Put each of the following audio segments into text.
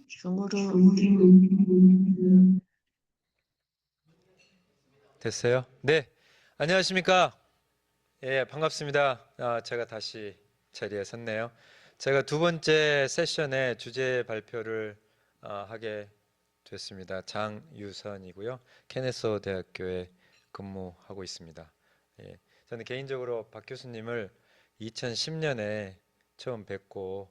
줌으로 됐어요? 네, 안녕하십니까? 예, 반갑습니다. 제가 다시 자리에 섰네요. 제가 두 번째 세션의 주제 발표를 하게 됐습니다. 장유선이고요. 케네소 대학교에 근무하고 있습니다. 예, 저는 개인적으로 박 교수님을 2010년에 처음 뵙고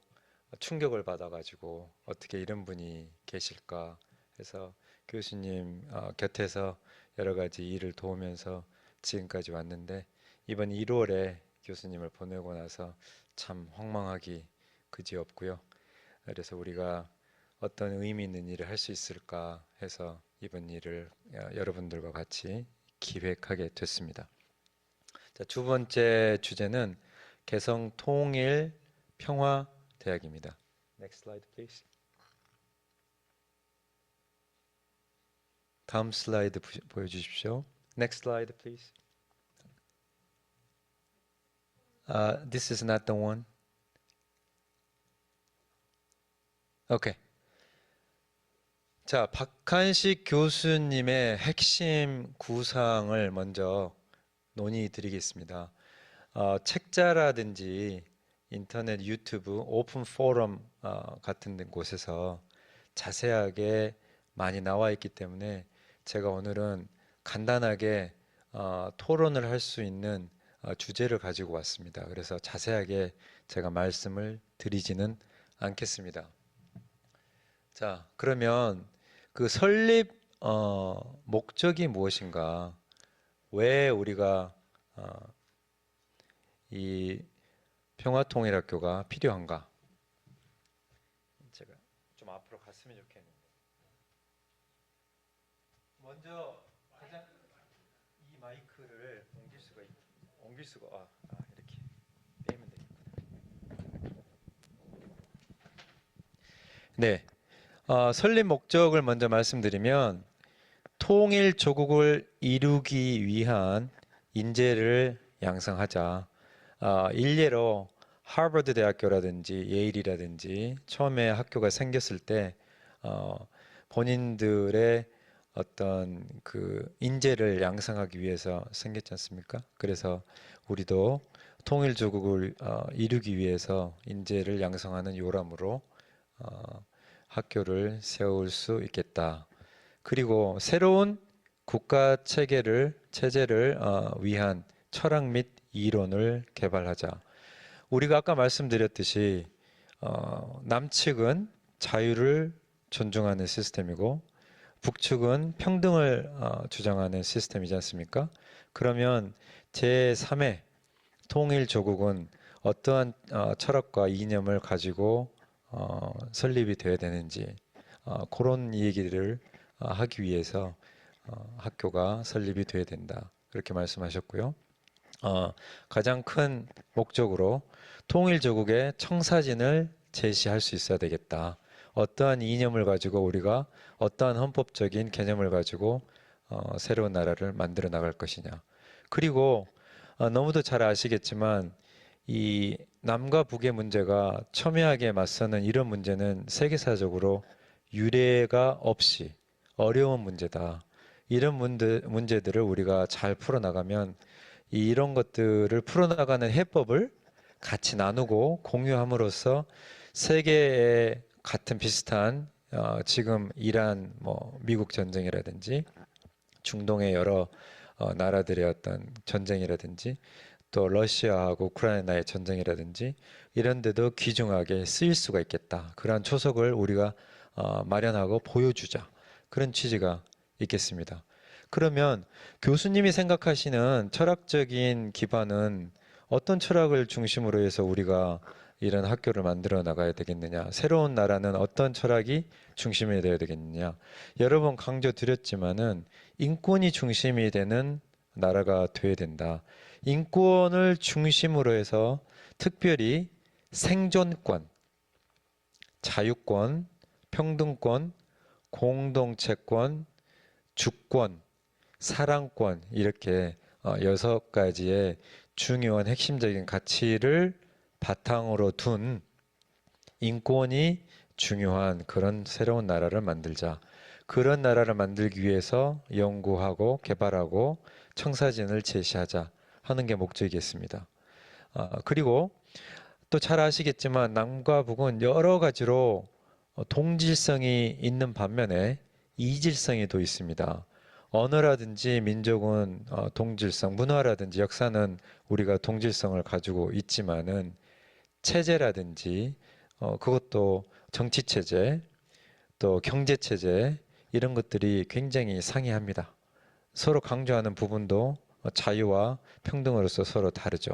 충격을 받아가지고 어떻게 이런 분이 계실까 해서 교수님 곁에서 여러 가지 일을 도우면서 지금까지 왔는데 이번 1월에 교수님을 보내고 나서 참 황망하기 그지없고요. 그래서 우리가 어떤 의미 있는 일을 할 수 있을까 해서 이번 일을 여러분들과 같이 기획하게 됐습니다. 자, 두 번째 주제는 개성 통일 평화 대학입니다. Next slide, please. 다음 슬라이드 보여주십시오. Next slide, please. This is not the one. Okay. 자, 박한식 교수님의 핵심 구상을 먼저 논의 드리겠습니다. 책자라든지 인터넷, 유튜브, 오픈 포럼 같은 곳에서 자세하게 많이 나와 있기 때문에 제가 오늘은 간단하게 토론을 할 수 있는 주제를 가지고 왔습니다. 그래서 자세하게 제가 말씀을 드리지는 않겠습니다. 자, 그러면 그 설립 목적이 무엇인가? 왜 우리가 이 평화통일학교가 필요한가? 제가 좀 앞으로 갔으면 좋겠는데. 먼저 가장 이 마이크를 옮길 수가 이렇게 빼면 되겠구나. 네, 설립 목적을 먼저 말씀드리면 통일 조국을 이루기 위한 인재를 양성하자. 일례로 하버드 대학교라든지 예일이라든지 처음에 학교가 생겼을 때 본인들의 어떤 그 인재를 양성하기 위해서 생겼지 않습니까? 그래서 우리도 통일 조국을 이루기 위해서 인재를 양성하는 요람으로 학교를 세울 수 있겠다. 그리고 새로운 국가 체제를 위한 철학 및 이론을 개발하자. 우리가 아까 말씀드렸듯이 남측은 자유를 존중하는 시스템이고 북측은 평등을 주장하는 시스템이지 않습니까? 그러면 제3의 통일 조국은 어떠한 철학과 이념을 가지고 설립이 되어야 되는지 그런 얘기를 하기 위해서 학교가 설립이 되어야 된다. 그렇게 말씀하셨고요. 가장 큰 목적으로 통일조국의 청사진을 제시할 수 있어야 되겠다. 어떠한 이념을 가지고 우리가 어떠한 헌법적인 개념을 가지고 새로운 나라를 만들어 나갈 것이냐. 그리고 너무도 잘 아시겠지만 이 남과 북의 문제가 첨예하게 맞서는 이런 문제는 세계사적으로 유례가 없이 어려운 문제다. 이런 문제들을 우리가 잘 풀어나가면 이런 것들을 풀어나가는 해법을 같이 나누고 공유함으로써 세계의 같은 비슷한 지금 이란 미국 전쟁이라든지 중동의 여러 나라들의 어떤 전쟁이라든지 또 러시아하고 우크라이나의 전쟁이라든지 이런 데도 귀중하게 쓰일 수가 있겠다. 그러한 초석을 우리가 마련하고 보여주자. 그런 취지가 있겠습니다. 그러면 교수님이 생각하시는 철학적인 기반은 어떤 철학을 중심으로 해서 우리가 이런 학교를 만들어 나가야 되겠느냐? 새로운 나라는 어떤 철학이 중심이 되어야 되겠느냐? 여러 번 강조드렸지만은 인권이 중심이 되는 나라가 되어야 된다. 인권을 중심으로 해서 특별히 생존권, 자유권, 평등권, 공동체권, 주권, 사랑권 이렇게 6가지의 중요한 핵심적인 가치를 바탕으로 둔 인권이 중요한 그런 새로운 나라를 만들자. 그런 나라를 만들기 위해서 연구하고 개발하고 청사진을 제시하자 하는 게 목적이겠습니다. 그리고 또 잘 아시겠지만 남과 북은 여러 가지로 동질성이 있는 반면에 이질성이 또 있습니다. 언어라든지 민족은 동질성, 문화라든지 역사는 우리가 동질성을 가지고 있지만은 체제라든지 그것도 정치 체제, 또 경제 체제 이런 것들이 굉장히 상이합니다. 서로 강조하는 부분도 자유와 평등으로서 서로 다르죠.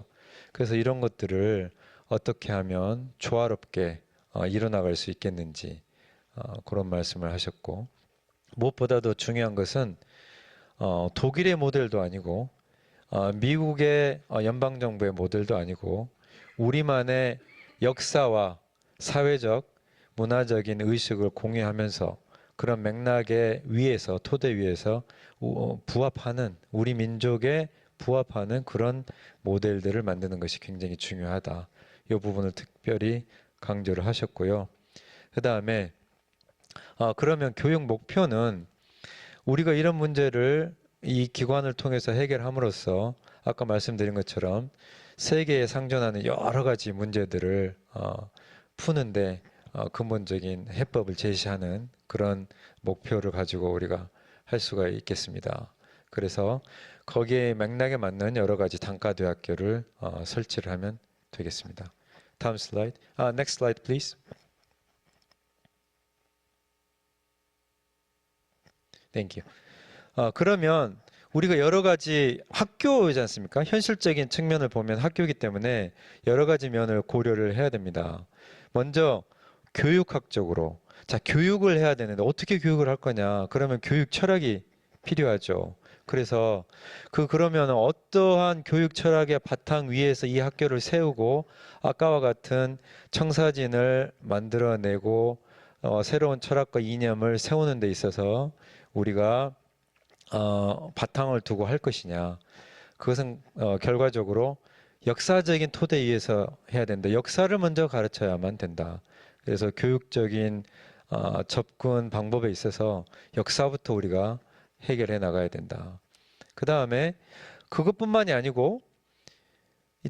그래서 이런 것들을 어떻게 하면 조화롭게 이뤄나갈 수 있겠는지 그런 말씀을 하셨고, 무엇보다도 중요한 것은 독일의 모델도 아니고 미국의 연방정부의 모델도 아니고 우리만의 역사와 사회적, 문화적인 의식을 공유하면서 그런 맥락의 위에서, 토대 위에서 부합하는, 우리 민족에 부합하는 그런 모델들을 만드는 것이 굉장히 중요하다. 이 부분을 특별히 강조를 하셨고요. 그 다음에 그러면 교육 목표는 우리가 이런 문제를 이 기관을 통해서 해결함으로써 아까 말씀드린 것처럼 세계에 상존하는 여러 가지 문제들을 푸는데 근본적인 해법을 제시하는 그런 목표를 가지고 우리가 할 수가 있겠습니다. 그래서 거기에 맥락에 맞는 여러 가지 단과대학교를 설치를 하면 되겠습니다. 다음 슬라이드. Next slide, please. Thank you. 그러면 우리가 여러 가지 학교이지 않습니까? 현실적인 측면을 보면 학교이기 때문에 여러 가지 면을 고려를 해야 됩니다. 먼저 교육학적으로, 자, 교육을 해야 되는데 어떻게 교육을 할 거냐? 그러면 교육 철학이 필요하죠. 그래서 그러면 어떠한 교육 철학의 바탕 위에서 이 학교를 세우고 아까와 같은 청사진을 만들어내고 새로운 철학과 이념을 세우는 데 있어서 우리가 바탕을 두고 할 것이냐. 그것은 결과적으로 역사적인 토대 위에서 해야 된다. 역사를 먼저 가르쳐야만 된다. 그래서 교육적인 접근 방법에 있어서 역사부터 우리가 해결해 나가야 된다. 그 다음에 그것뿐만이 아니고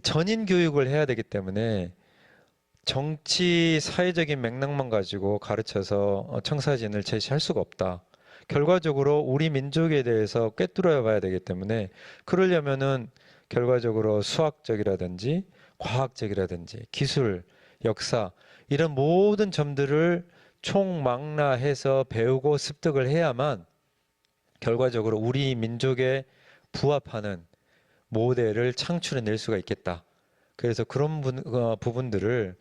전인 교육을 해야 되기 때문에 정치, 사회적인 맥락만 가지고 가르쳐서 청사진을 제시할 수가 없다. 결과적으로 우리 민족에 대해서 꿰뚫어 봐야 되기 때문에 그러려면은 결과적으로 수학적이라든지 과학적이라든지 기술, 역사 이런 모든 점들을 총망라해서 배우고 습득을 해야만 결과적으로 우리 민족에 부합하는 모델을 창출해낼 수가 있겠다. 그래서 그런 부분들을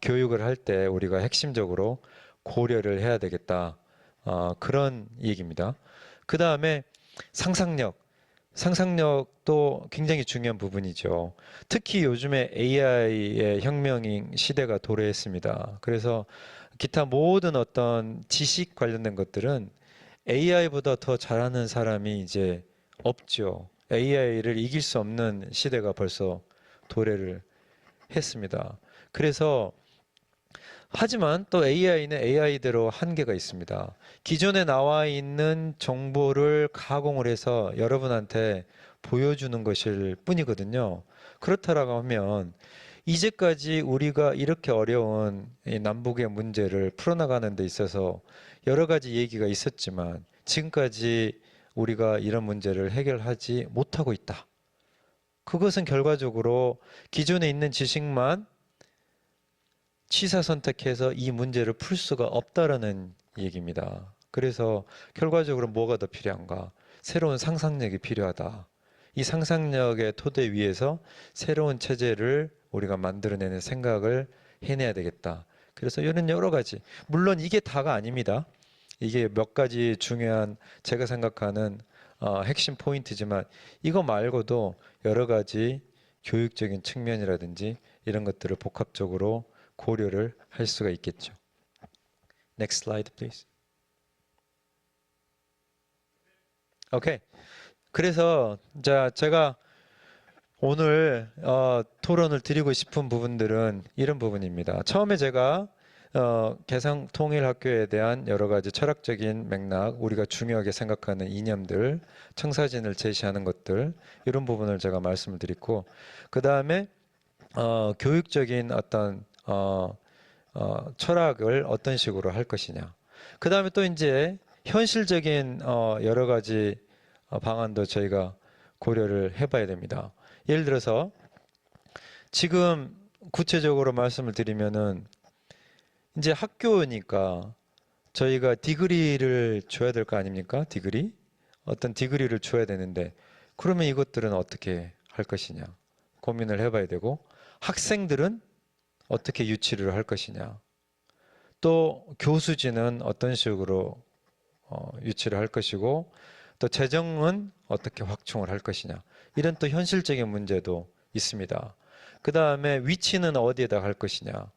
교육을 할 때 우리가 핵심적으로 고려를 해야 되겠다. 그런 얘기입니다. 그 다음에 상상력도 굉장히 중요한 부분이죠. 특히 요즘에 AI의 혁명인 시대가 도래했습니다. 그래서 기타 모든 어떤 지식 관련된 것들은 AI보다 더 잘하는 사람이 이제 없죠. AI를 이길 수 없는 시대가 벌써 도래를 했습니다. 그래서 하지만 또 AI는 AI대로 한계가 있습니다. 기존에 나와 있는 정보를 가공을 해서 여러분한테 보여주는 것일 뿐이거든요. 그렇다라고 하면 이제까지 우리가 이렇게 어려운 이 남북의 문제를 풀어나가는 데 있어서 여러 가지 얘기가 있었지만 지금까지 우리가 이런 문제를 해결하지 못하고 있다. 그것은 결과적으로 기존에 있는 지식만 취사 선택해서 이 문제를 풀 수가 없다라는 얘기입니다. 그래서 결과적으로 뭐가 더 필요한가? 새로운 상상력이 필요하다. 이 상상력의 토대 위에서 새로운 체제를 우리가 만들어내는 생각을 해내야 되겠다. 그래서 이런 여러 가지, 물론 이게 다가 아닙니다. 이게 몇 가지 중요한 제가 생각하는 핵심 포인트지만 이거 말고도 여러 가지 교육적인 측면이라든지 이런 것들을 복합적으로 고려를 할 수가 있겠죠. Next slide, please. 오케이. 그래서 제가 오늘 토론을 드리고 싶은 부분들은 이런 부분입니다. 처음에 제가 개성통일학교에 대한 여러 가지 철학적인 맥락, 우리가 중요하게 생각하는 이념들, 청사진을 제시하는 것들, 이런 부분을 제가 말씀을 드리고, 그 다음에 교육적인 어떤 철학을 어떤 식으로 할 것이냐. 그 다음에 또 이제 현실적인 여러 가지 방안도 저희가 고려를 해봐야 됩니다. 예를 들어서 지금 구체적으로 말씀을 드리면은 이제 학교니까 저희가 디그리를 줘야 될 거 아닙니까? 디그리? 어떤 디그리를 줘야 되는데 그러면 이것들은 어떻게 할 것이냐 고민을 해봐야 되고 학생들은 어떻게 유치를 할 것이냐 또 교수진은 어떤 식으로 유치를 할 것이고 또 재정은 어떻게 확충을 할 것이냐 이런 또 현실적인 문제도 있습니다. 그 다음에 위치는 어디에다 할 것이냐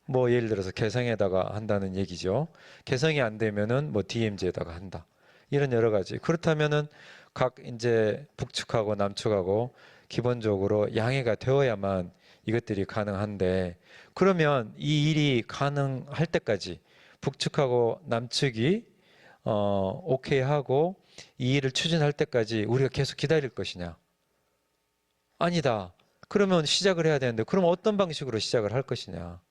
뭐 예를 들어서 개성에다가 한다는 얘기죠. 개성이 안 되면은 뭐 DMZ에다가 한다. 이런 여러 가지. 그렇다면은 각 이제 북측하고 남측하고 기본적으로 양해가 되어야만 이것들이 가능한데 그러면 이 일이 가능할 때까지 북측하고 남측이 오케이 하고 이 일을 추진할 때까지 우리가 계속 기다릴 것이냐? 아니다. 그러면 시작을 해야 되는데 그럼 어떤 방식으로 시작을 할 것이냐?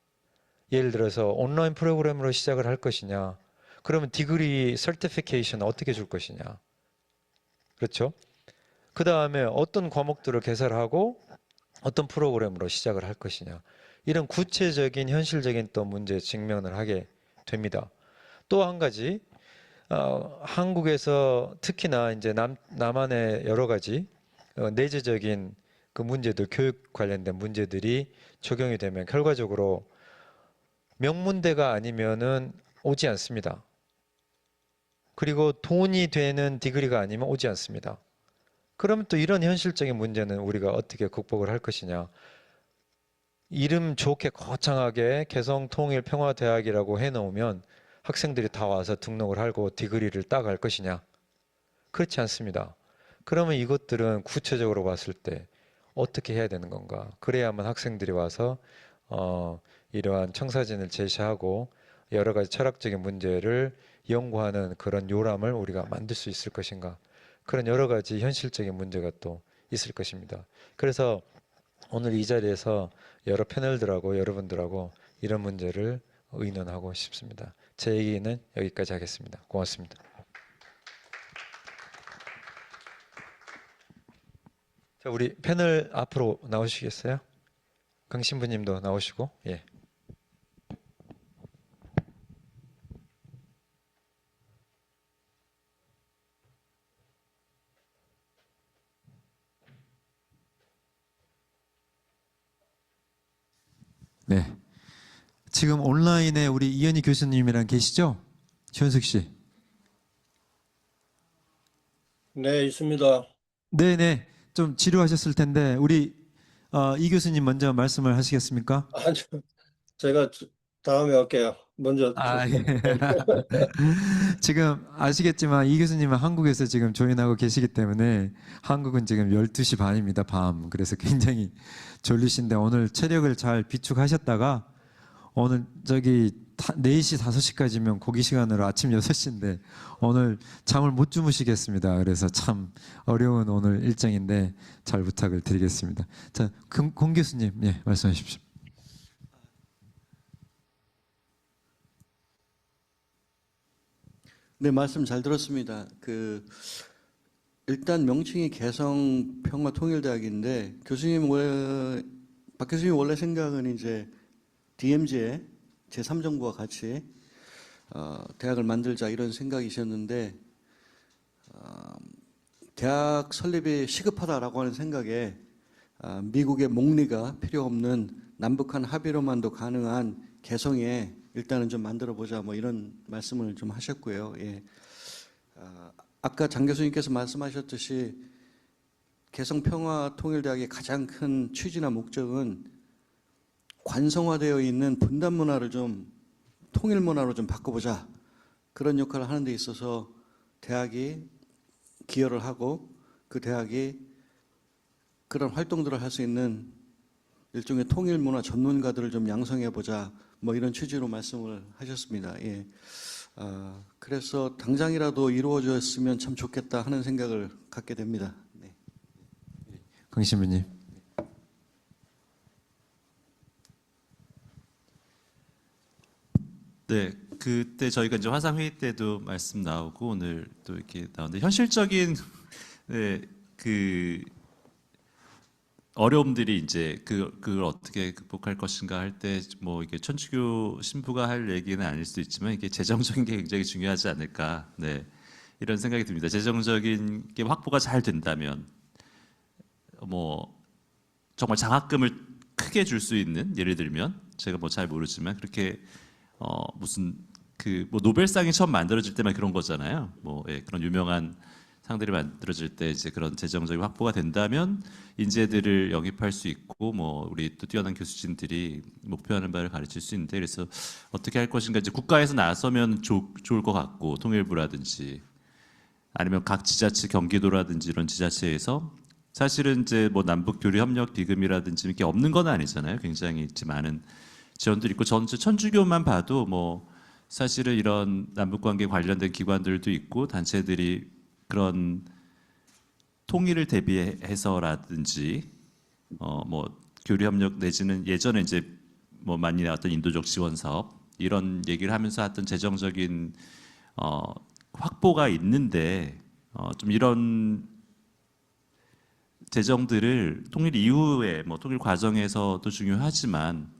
예를 들어서 온라인 프로그램으로 시작을 할 것이냐? 그러면 디그리 서티피케이션 어떻게 줄 것이냐? 그렇죠? 그 다음에 어떤 과목들을 개설하고 어떤 프로그램으로 시작을 할 것이냐? 이런 구체적인 현실적인 또 문제에 직면을 하게 됩니다. 또 한 가지, 한국에서 특히나 이제 남한의 여러 가지 내재적인 그 문제들, 교육 관련된 문제들이 적용이 되면 결과적으로 명문대가 아니면은 오지 않습니다. 그리고 돈이 되는 디그리가 아니면 오지 않습니다. 그러면 또 이런 현실적인 문제는 우리가 어떻게 극복을 할 것이냐. 이름 좋게 거창하게 개성통일평화대학이라고 해놓으면 학생들이 다 와서 등록을 하고 디그리를 따갈 것이냐. 그렇지 않습니다. 그러면 이것들은 구체적으로 봤을 때 어떻게 해야 되는 건가. 그래야만 학생들이 와서 이러한 청사진을 제시하고 여러 가지 철학적인 문제를 연구하는 그런 요람을 우리가 만들 수 있을 것인가. 그런 여러 가지 현실적인 문제가 또 있을 것입니다. 그래서 오늘 이 자리에서 여러 패널들하고 여러분들하고 이런 문제를 의논하고 싶습니다. 제 얘기는 여기까지 하겠습니다. 고맙습니다. 자, 우리 패널 앞으로 나오시겠어요? 강신부님도 나오시고, 예. 네. 지금 온라인에 우리 이현희 교수님이랑 계시죠? 현숙 씨. 네, 있습니다. 네네. 좀 지루하셨을 텐데 우리 이 교수님 먼저 말씀을 하시겠습니까? 아니, 제가 다음에 할게요. 먼저 아, 예. 지금 아시겠지만 이 교수님은 한국에서 지금 조인하고 계시기 때문에 한국은 지금 12시 반입니다, 밤. 그래서 굉장히 졸리신데 오늘 체력을 잘 비축하셨다가 오늘 저기 4시, 5시까지면 고기 시간으로 아침 6시인데 오늘 잠을 못 주무시겠습니다. 그래서 참 어려운 오늘 일정인데 잘 부탁을 드리겠습니다. 자, 공 교수님, 예, 말씀하십시오. 네, 말씀 잘 들었습니다. 일단 명칭이 개성평화통일대학인데 박 교수님 원래 생각은 이제 DMZ의 제3정부와 같이 대학을 만들자 이런 생각이셨는데 대학 설립이 시급하다라고 하는 생각에 미국의 몽리가 필요 없는 남북한 합의로만도 가능한 개성에 일단은 좀 만들어 보자 뭐 이런 말씀을 좀 하셨고요. 예. 아까 장 교수님께서 말씀하셨듯이 개성평화통일대학의 가장 큰 취지나 목적은 관성화되어 있는 분단 문화를 좀 통일 문화로 좀 바꿔보자 그런 역할을 하는 데 있어서 대학이 기여를 하고 그 대학이 그런 활동들을 할 수 있는 일종의 통일 문화 전문가들을 좀 양성해 보자 뭐 이런 취지로 말씀을 하셨습니다. 예. 그래서 당장이라도 이루어졌으면 참 좋겠다 하는 생각을 갖게 됩니다. 네. 강 신부님. 네, 그때 저희가 이제 화상 회의 때도 말씀 나오고 오늘 또 이렇게 나오는데 현실적인 네, 그 어려움들이 이제 그걸 어떻게 극복할 것인가 할 때 뭐 이게 천주교 신부가 할 얘기는 아닐 수도 있지만 이게 재정적인 게 굉장히 중요하지 않을까, 네, 이런 생각이 듭니다. 재정적인 게 확보가 잘 된다면 뭐 정말 장학금을 크게 줄 수 있는, 예를 들면 제가 뭐 잘 모르지만 그렇게 무슨 그 뭐 노벨상이 처음 만들어질 때만 그런 거잖아요. 뭐 예, 그런 유명한 상들이 만들어질 때 이제 그런 재정적인 확보가 된다면 인재들을 영입할 수 있고 뭐 우리 또 뛰어난 교수진들이 목표하는 바를 가르칠 수 있는데, 그래서 어떻게 할 것인가 이제 국가에서 나서면 좋을 것 같고, 통일부라든지 아니면 각 지자체, 경기도라든지 이런 지자체에서 사실은 이제 뭐 남북 교류 협력 기금이라든지 이렇게 없는 건 아니잖아요. 굉장히 이제 많은 지원들이 있고, 전체 천주교만 봐도 뭐 사실은 이런 남북 관계 관련된 기관들도 있고 단체들이 그런 통일을 대비해서라든지 뭐 교류 협력 내지는 예전에 이제 뭐 많이 나왔던 인도적 지원 사업 이런 얘기를 하면서 했던 재정적인 확보가 있는데 좀 이런 재정들을 통일 이후에 뭐 통일 과정에서도 중요하지만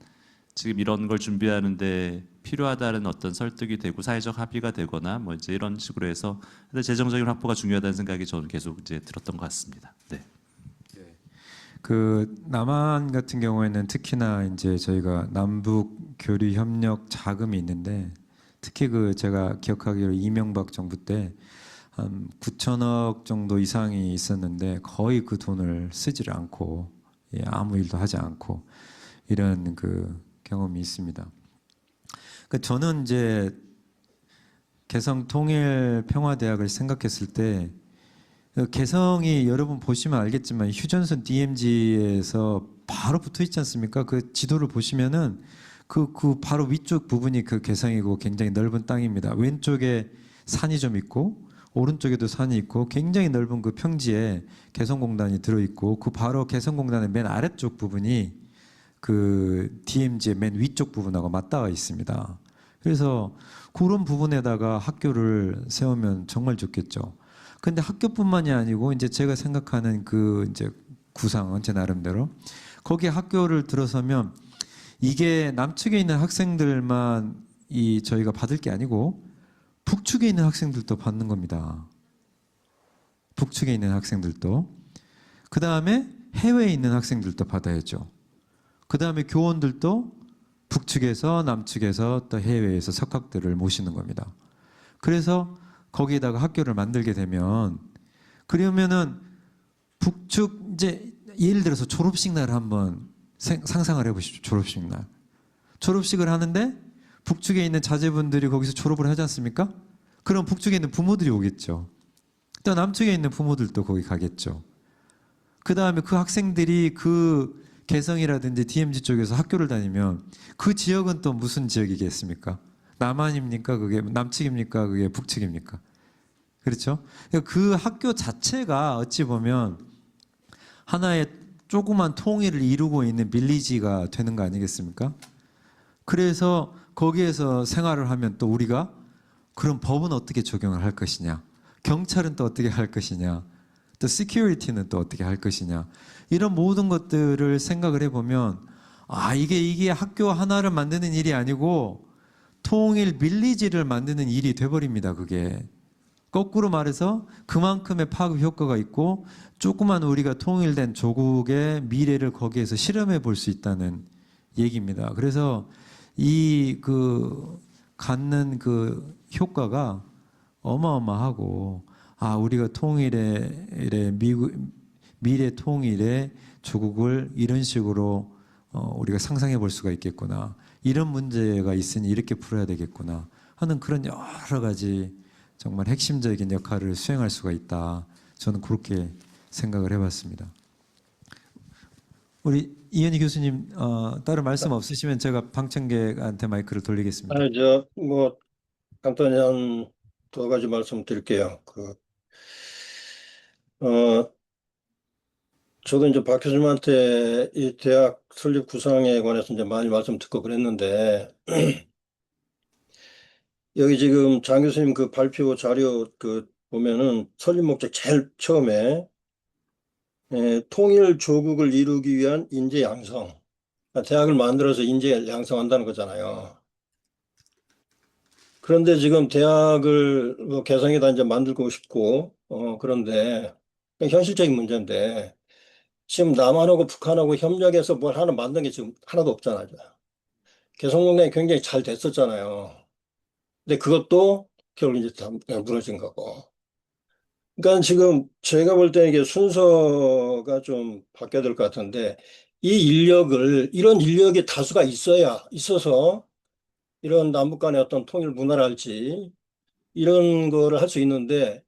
지금 이런 걸 준비하는데 필요하다는 어떤 설득이 되고 사회적 합의가 되거나 뭐 이제 이런 식으로 해서 재정적인 확보가 중요하다는 생각이 저는 계속 이제 들었던 것 같습니다. 네. 그 남한 같은 경우에는 특히나 이제 저희가 남북 교류 협력 자금이 있는데, 특히 그 제가 기억하기로 이명박 정부 때 한 9천억 정도 이상이 있었는데 거의 그 돈을 쓰지를 않고 아무 일도 하지 않고 이런 그 경험이 있습니다. 그 저는 이제 개성통일평화대학을 생각했을 때 개성이 여러분 보시면 알겠지만 휴전선 DMZ에서 바로 붙어 있지 않습니까? 그 지도를 보시면은 그 바로 위쪽 부분이 그 개성이고 굉장히 넓은 땅입니다. 왼쪽에 산이 좀 있고 오른쪽에도 산이 있고 굉장히 넓은 그 평지에 개성공단이 들어있고 그 바로 개성공단의 맨 아래쪽 부분이 그 DMZ의 맨 위쪽 부분하고 맞닿아 있습니다. 그래서 그런 부분에다가 학교를 세우면 정말 좋겠죠. 근데 학교뿐만이 아니고 이제 제가 생각하는 그 이제 구상은 제 나름대로 거기에 학교를 들어서면 이게 남측에 있는 학생들만 저희가 받을 게 아니고 북측에 있는 학생들도 받는 겁니다. 북측에 있는 학생들도. 그 다음에 해외에 있는 학생들도 받아야죠. 그 다음에 교원들도 북측에서 남측에서 또 해외에서 석학들을 모시는 겁니다. 그래서 거기에다가 학교를 만들게 되면, 그러면은 북측 이제 예를 들어서 졸업식 날 한번 상상을 해보십시오. 졸업식 날. 졸업식을 하는데 북측에 있는 자제분들이 거기서 졸업을 하지 않습니까? 그럼 북측에 있는 부모들이 오겠죠. 또 남측에 있는 부모들도 거기 가겠죠. 그 다음에 그 학생들이 그 개성이라든지 DMZ 쪽에서 학교를 다니면 그 지역은 또 무슨 지역이겠습니까? 남한입니까? 그게 남측입니까? 그게 북측입니까? 그렇죠? 그 학교 자체가 어찌 보면 하나의 조그만 통일을 이루고 있는 빌리지가 되는 거 아니겠습니까? 그래서 거기에서 생활을 하면 또 우리가 그럼 법은 어떻게 적용을 할 것이냐? 경찰은 또 어떻게 할 것이냐? 또 시큐리티는 또 어떻게 할 것이냐? 이런 모든 것들을 생각을 해보면 이게 학교 하나를 만드는 일이 아니고 통일 빌리지를 만드는 일이 돼버립니다. 그게 거꾸로 말해서 그만큼의 파급 효과가 있고 조그만 우리가 통일된 조국의 미래를 거기에서 실험해 볼 수 있다는 얘기입니다. 그래서 갖는 그 효과가 어마어마하고 우리가 통일의 미래 통일의 조국을 이런 식으로 우리가 상상해 볼 수가 있겠구나. 이런 문제가 있으니 이렇게 풀어야 되겠구나 하는 그런 여러 가지 정말 핵심적인 역할을 수행할 수가 있다. 저는 그렇게 생각을 해봤습니다. 우리 이현희 교수님 다른 말씀 없으시면 제가 방청객한테 마이크를 돌리겠습니다. 뭐 간단히 한 두 가지 말씀드릴게요. 어, 저도 이제 박 교수님한테 이 대학 설립 구상에 관해서 이제 많이 말씀 듣고 그랬는데, 여기 지금 장 교수님 그 발표 자료 보면은 설립 목적 제일 처음에 통일 조국을 이루기 위한 인재 양성. 그러니까 대학을 만들어서 인재 양성한다는 거잖아요. 그런데 지금 대학을 뭐 개성에다 이제 만들고 싶고, 그런데 현실적인 문제인데, 지금 남한하고 북한하고 협력해서 뭘 하나 만든 게 지금 하나도 없잖아요. 개성공단이 굉장히 잘 됐었잖아요. 근데 그것도 결국 이제 다 무너진 거고. 그러니까 지금 제가 볼 때 이게 순서가 좀 바뀌어야 될 것 같은데, 이런 인력이 다수가 있어서 이런 남북 간의 어떤 통일 문화랄지 이런 거를 할 수 있는데,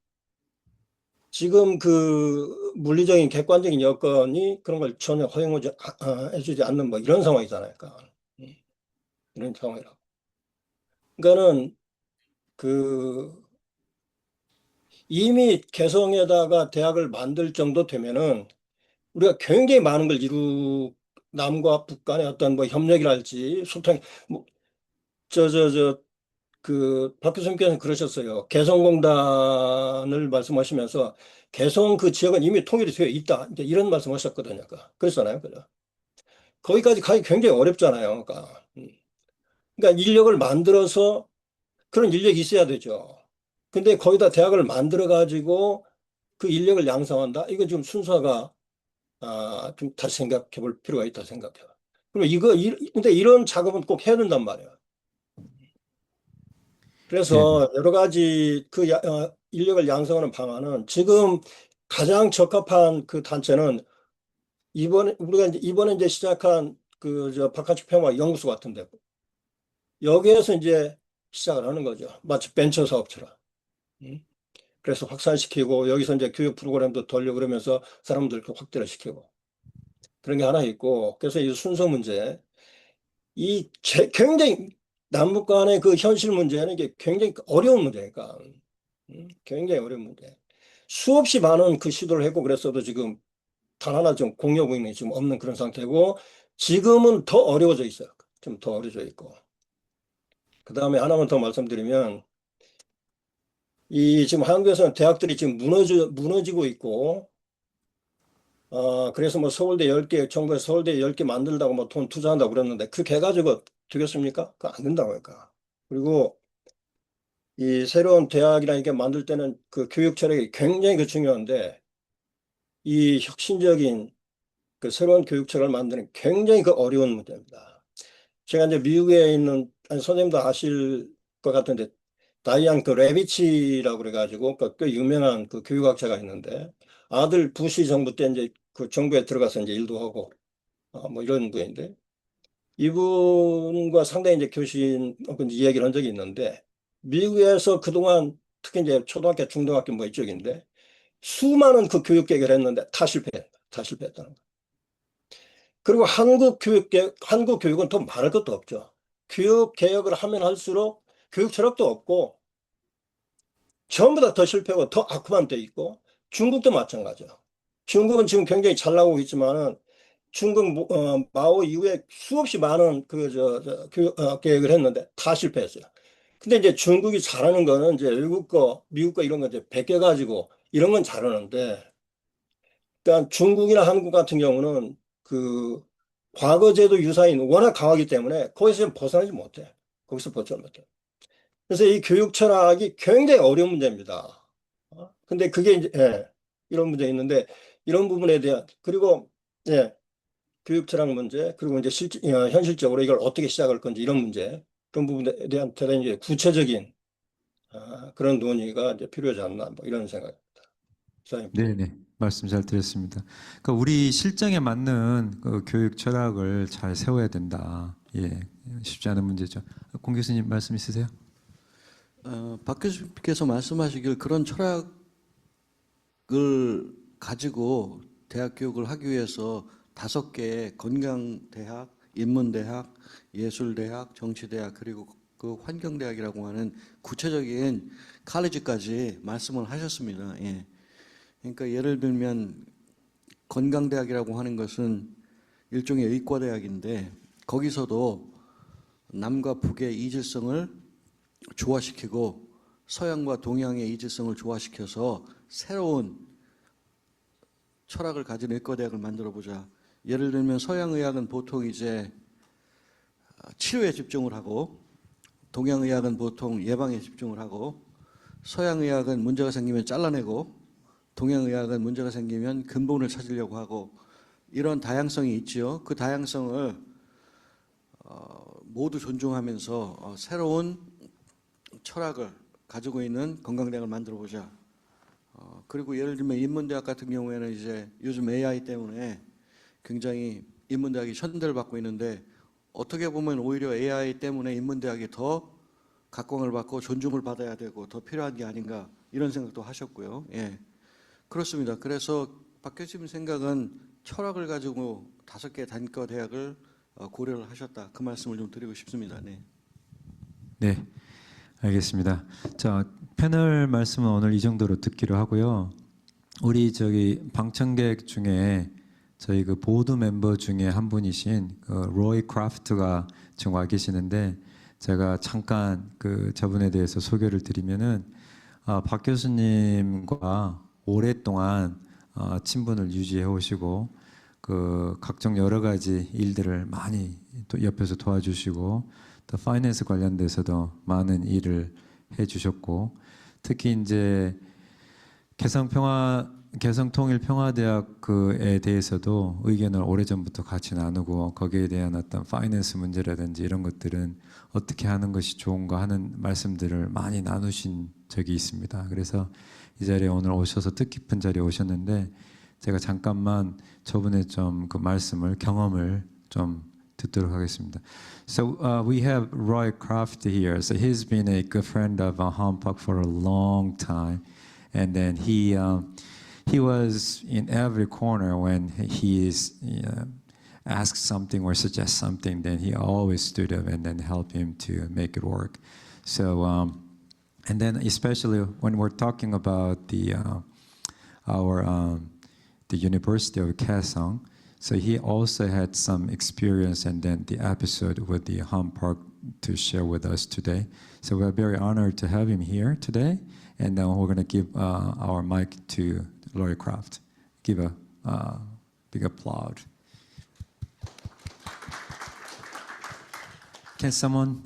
지금 그 물리적인 객관적인 여건이 그런 걸 전혀 해주지 않는 뭐 이런 상황이잖아요. 그러니까. 이런 상황이라고. 그러니까는 그 이미 개성에다가 대학을 만들 정도 되면은 우리가 굉장히 많은 걸 남과 북 간의 어떤 뭐 협력이랄지 소통, 뭐, 박 교수님께서는 그러셨어요. 개성공단을 말씀하시면서 개성 그 지역은 이미 통일이 되어 있다. 이제 이런 말씀하셨거든요. 그랬잖아요. 그죠? 거기까지 가기 굉장히 어렵잖아요. 그러니까 인력을 만들어서 그런 인력이 있어야 되죠. 근데 거기다 대학을 만들어 가지고 그 인력을 양성한다. 이거 좀 순서가 좀 다시 생각해 볼 필요가 있다 생각해요. 그럼 근데 이런 작업은 꼭 해야 된단 말이에요. 네, 그래서 여러 가지 인력을 양성하는 방안은 지금 가장 적합한 그 단체는 우리가 이번에 이제 시작한 박한식 평화 연구소 같은데 여기에서 이제 시작을 하는 거죠. 마치 벤처 사업처럼. 음. 그래서 확산시키고 여기서 이제 교육 프로그램도 돌려 그러면서 사람들 확대를 시키고 그런 게 하나 있고 그래서 이 순서 문제 굉장히 남북 간의 그 현실 문제는 이게 굉장히 어려운 문제니까 굉장히 어려운 문제. 수없이 많은 그 시도를 했고 그랬어도 지금 단 하나 좀 공여 부인이 지금 없는 그런 상태고 지금은 더 어려워져 있어요. 좀 더 어려워져 있고. 그 다음에 하나만 더 말씀드리면 이 지금 한국에서는 대학들이 지금 무너지고 있고 그래서 뭐 서울대 10개, 정부에서 서울대 10개 만들다고 뭐 돈 투자한다고 그랬는데 그 개 가지고 되겠습니까? 그거 안 된다고 할까. 그리고 이 새로운 대학이나 이게 만들 때는 그 교육 철학이 굉장히 중요한데 이 혁신적인 그 새로운 교육 철학을 만드는 굉장히 어려운 문제입니다. 제가 이제 미국에 있는 아니, 선생님도 아실 것 같은데 다이안 레비치라고 그래가지고 꽤 유명한 그 교육학자가 있는데 아들 부시 정부 때 이제 그 정부에 들어가서 이제 일도 하고 뭐 이런 분인데 이분과 상당히 이제 교신 이야기를 한 적이 있는데 미국에서 그동안 특히 이제 초등학교, 중등학교 뭐 이쪽인데 수많은 그 교육 개혁을 했는데 다 실패했다는 거. 그리고 한국 교육은 더 말할 것도 없죠. 교육 개혁을 하면 할수록 교육 철학도 없고 전부 다 더 실패하고 더 악화만 돼 있고 중국도 마찬가지예요. 중국은 지금 굉장히 잘 나오고 있지만은 중국 마오 이후에 수없이 많은 교육 계획을 했는데 다 실패했어요. 근데 이제 중국이 잘하는 거는 이제 외국 거, 미국 거 이런 거 이제 베껴가지고 이런 건 잘하는데, 그러니까 중국이나 한국 같은 경우는 그 과거제도 유사인 워낙 강하기 때문에 거기서 좀 벗어나지 못해. 거기서 벗어나지 못해. 그래서 이 교육 철학이 굉장히 어려운 문제입니다. 근데 그게 이제 이런 문제 있는데 이런 부분에 대한 그리고 예. 교육 철학 문제, 그리고 이제 현실적으로 이걸 어떻게 시작할 건지 이런 문제, 그런 부분에 대한 대단히 이제 구체적인 그런 논의가 이제 필요하지 않나, 뭐 이런 생각입니다. 이상입니다. 네, 네. 말씀 잘 드렸습니다. 그러니까 우리 실정에 맞는 그 교육 철학을 잘 세워야 된다. 예, 쉽지 않은 문제죠. 공 교수님 말씀 있으세요? 박 교수님께서 말씀하시길 그런 철학을 가지고 대학 교육을 하기 위해서 5개의 건강대학, 인문대학, 예술대학, 정치대학 그리고 그 환경대학이라고 하는 구체적인 칼리지까지 말씀을 하셨습니다. 예. 그러니까 예를 들면 건강대학이라고 하는 것은 일종의 의과대학인데 거기서도 남과 북의 이질성을 조화시키고 서양과 동양의 이질성을 조화시켜서 새로운 철학을 가진 의과대학을 만들어 보자. 예를 들면 서양의학은 보통 이제 치료에 집중을 하고 동양의학은 보통 예방에 집중을 하고 서양의학은 문제가 생기면 잘라내고 동양의학은 문제가 생기면 근본을 찾으려고 하고 이런 다양성이 있지요. 그 다양성을 모두 존중하면서 새로운 철학을 가지고 있는 건강대학을 만들어 보자. 그리고 예를 들면 인문대학 같은 경우에는 이제 요즘 AI 때문에 굉장히 인문대학이 천대를 받고 있는데 어떻게 보면 오히려 AI 때문에 인문대학이 더 각광을 받고 존중을 받아야 되고 더 필요한 게 아닌가 이런 생각도 하셨고요. 예, 그렇습니다. 그래서 박 교수님 생각은 철학을 가지고 5개 단과 대학을 고려를 하셨다. 그 말씀을 좀 드리고 싶습니다. 네. 네, 알겠습니다. 자, 패널 말씀은 오늘 이 정도로 듣기로 하고요. 우리 저기 방청객 중에 저희 그 보드 멤버 중에 한 분이신 로이 크라프트가 지금 와 계시는데 제가 잠깐 그 저분에 대해서 소개를 드리면은 박 교수님과 오랫동안 친분을 유지해 오시고 그 각종 여러 가지 일들을 많이 또 옆에서 도와주시고 또 파이낸스 관련돼서도 많은 일을 해주셨고 특히 이제 개성통일평화대학에 대해서도 의견을 오래전부터 같이 나누고 거기에 대한 어떤 파이낸스 문제라든지 이런 것들은 어떻게 하는 것이 좋은가 하는 말씀들을 많이 나누신 적이 있습니다. 그래서 이 자리에 오늘 오셔서 뜻깊은 자리에 오셨는데 제가 잠깐만 저분의 좀 그 말씀을 경험을 좀 듣도록 하겠습니다. So we have Roy Craft here. So he's been a good friend of Hanpak for a long time, and then he was in every corner when he is asked something or suggest something. Then he always stood up and then helped him to make it work. So and then especially when we're talking about the University of Kaesong. So he also had some experience and then the episode with the Hanpak to share with us today. So we're very honored to have him here today. And now we're going to give our mic to Roy Craft. Give a big applause. Can someone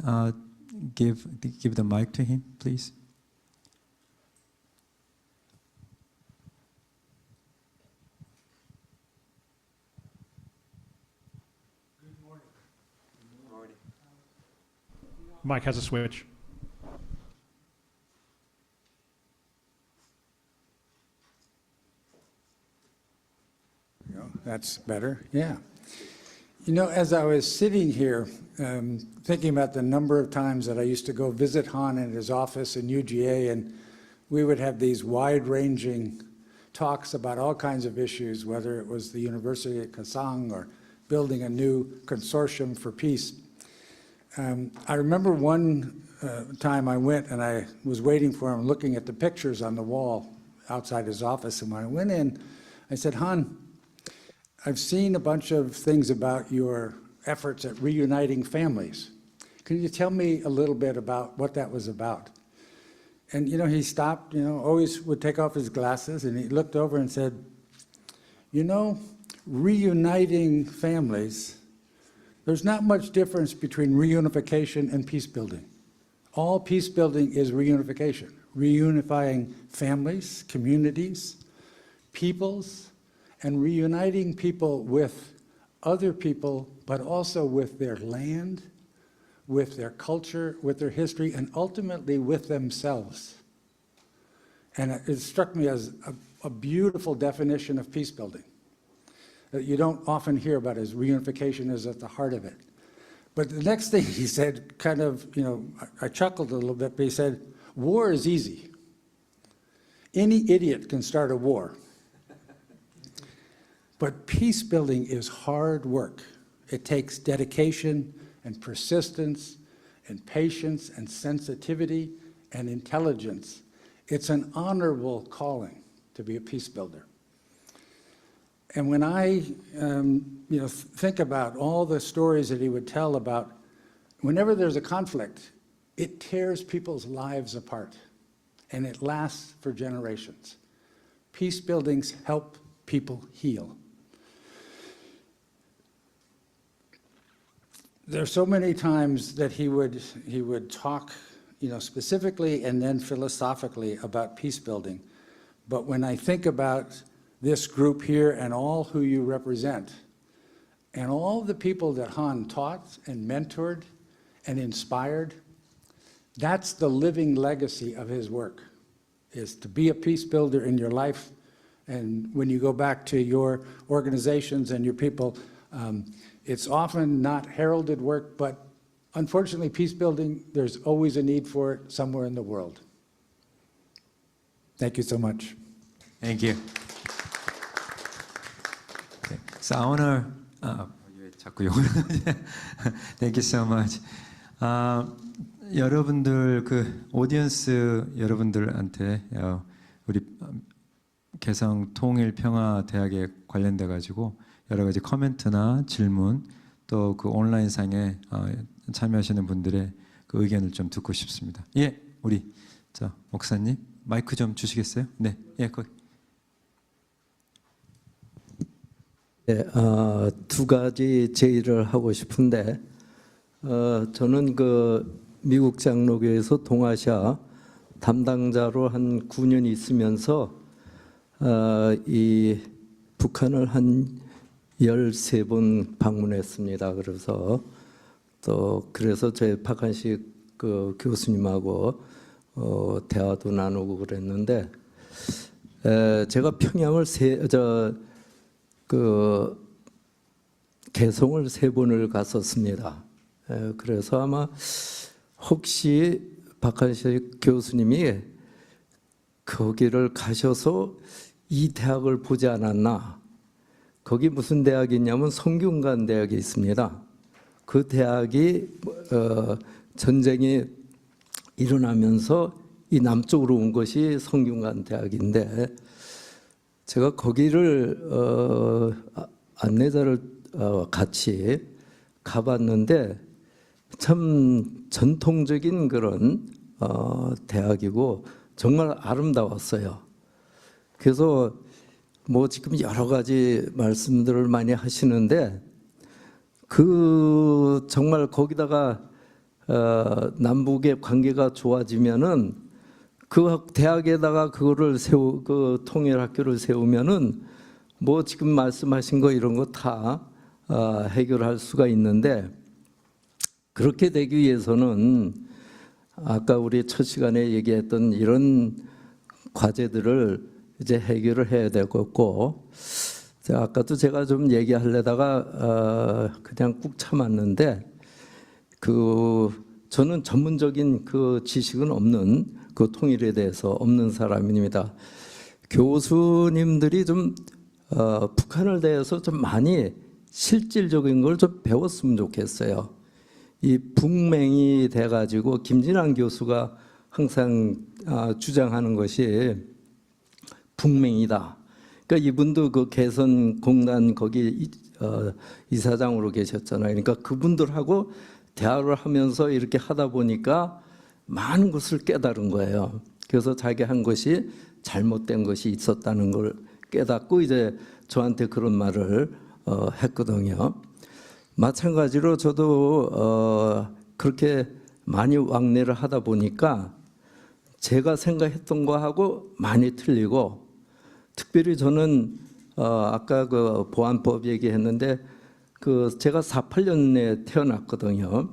give the mic to him, please? Mike has a switch. That's better, yeah. You know, as I was sitting here thinking about the number of times that I used to go visit Han in his office in UGA, and we would have these wide-ranging talks about all kinds of issues, whether it was the University at Kaesong or building a new consortium for peace. I remember one time I went and I was waiting for him, looking at the pictures on the wall outside his office, and when I went in, I said, Han, I've seen a bunch of things about your efforts at reuniting families. Can you tell me a little bit about what that was about? And, you know, he stopped, you know, always would take off his glasses, and he looked over and said, you know, reuniting families, there's not much difference between reunification and peace building. All peace building is reunification, reunifying families, communities, peoples, and reuniting people with other people, but also with their land, with their culture, with their history, and ultimately with themselves. And it struck me as a beautiful definition of peace building that you don't often hear about, as reunification is at the heart of it. But the next thing he said, kind of, you know, I chuckled a little bit, but he said, war is easy. Any idiot can start a war. But peace building is hard work. It takes dedication and persistence and patience and sensitivity and intelligence. It's an honorable calling to be a peace builder. And when I think about all the stories that he would tell about whenever there's a conflict, it tears people's lives apart, and it lasts for generations. Peace buildings help people heal. There are so many times that he would talk, specifically and then philosophically about peace building. But when I think about this group here and all who you represent, and all the people that Han taught and mentored and inspired, that's the living legacy of his work, is to be a peace builder in your life. And when you go back to your organizations and your people, it's often not heralded work, but unfortunately, peace building, there's always a need for it somewhere in the world. Thank you so much. Thank you. So I wanna 자꾸 욕을 Thank you so much. 여러분들 그 오디언스 여러분들한테 우리 개성통일평화대학에 관련돼 가지고 여러 가지 코멘트나 질문 또 그 온라인상에 참여하시는 분들의 그 의견을 좀 듣고 싶습니다. 예, 우리 목사님 마이크 좀 주시겠어요? 네, 예, 거기. 네, 두 가지 제의를 하고 싶은데 저는 그 미국 장로교에서 동아시아 담당자로 한 9년 있으면서 이 북한을 한 13번 방문했습니다. 그래서 저희 박한식 그 교수님하고 대화도 나누고 그랬는데 제가 평양을 개성을 3번을 갔었습니다. 그래서 아마 혹시 박한식 교수님이 거기를 가셔서 이 대학을 보지 않았나? 거기 무슨 대학이 있냐면 성균관 대학이 있습니다. 그 대학이 전쟁이 일어나면서 이 남쪽으로 온 것이 성균관 대학인데 제가 거기를 안내자를 같이 가봤는데 참 전통적인 그런 대학이고 정말 아름다웠어요. 그래서 뭐 지금 여러 가지 말씀들을 많이 하시는데 그 정말 거기다가 남북의 관계가 좋아지면은 그 대학에다가 그거를 그 통일학교를 세우면은 뭐 지금 말씀하신 거 이런 거 다 해결할 수가 있는데 그렇게 되기 위해서는 아까 우리 첫 시간에 얘기했던 이런 과제들을 이제 해결을 해야 되겠고 아까도 제가 좀 얘기하려다가 그냥 꾹 참았는데 저는 전문적인 그 지식은 없는 그 통일에 대해서 없는 사람입니다. 교수님들이 좀 북한을 대해서 좀 많이 실질적인 걸 좀 배웠으면 좋겠어요. 이 북맹이 돼가지고 김진환 교수가 항상 주장하는 것이 북맹이다. 그러니까 이분도 그 개선공단 거기 이사장으로 계셨잖아요. 그러니까 그분들하고 대화를 하면서 이렇게 하다 보니까 많은 것을 깨달은 거예요. 그래서 자기 한 것이 잘못된 것이 있었다는 걸 깨닫고 이제 저한테 그런 말을 했거든요. 마찬가지로 저도 그렇게 많이 왕래를 하다 보니까 제가 생각했던 거하고 많이 틀리고 특별히 저는 아까 그 보안법 얘기했는데 제가 48년에 태어났거든요.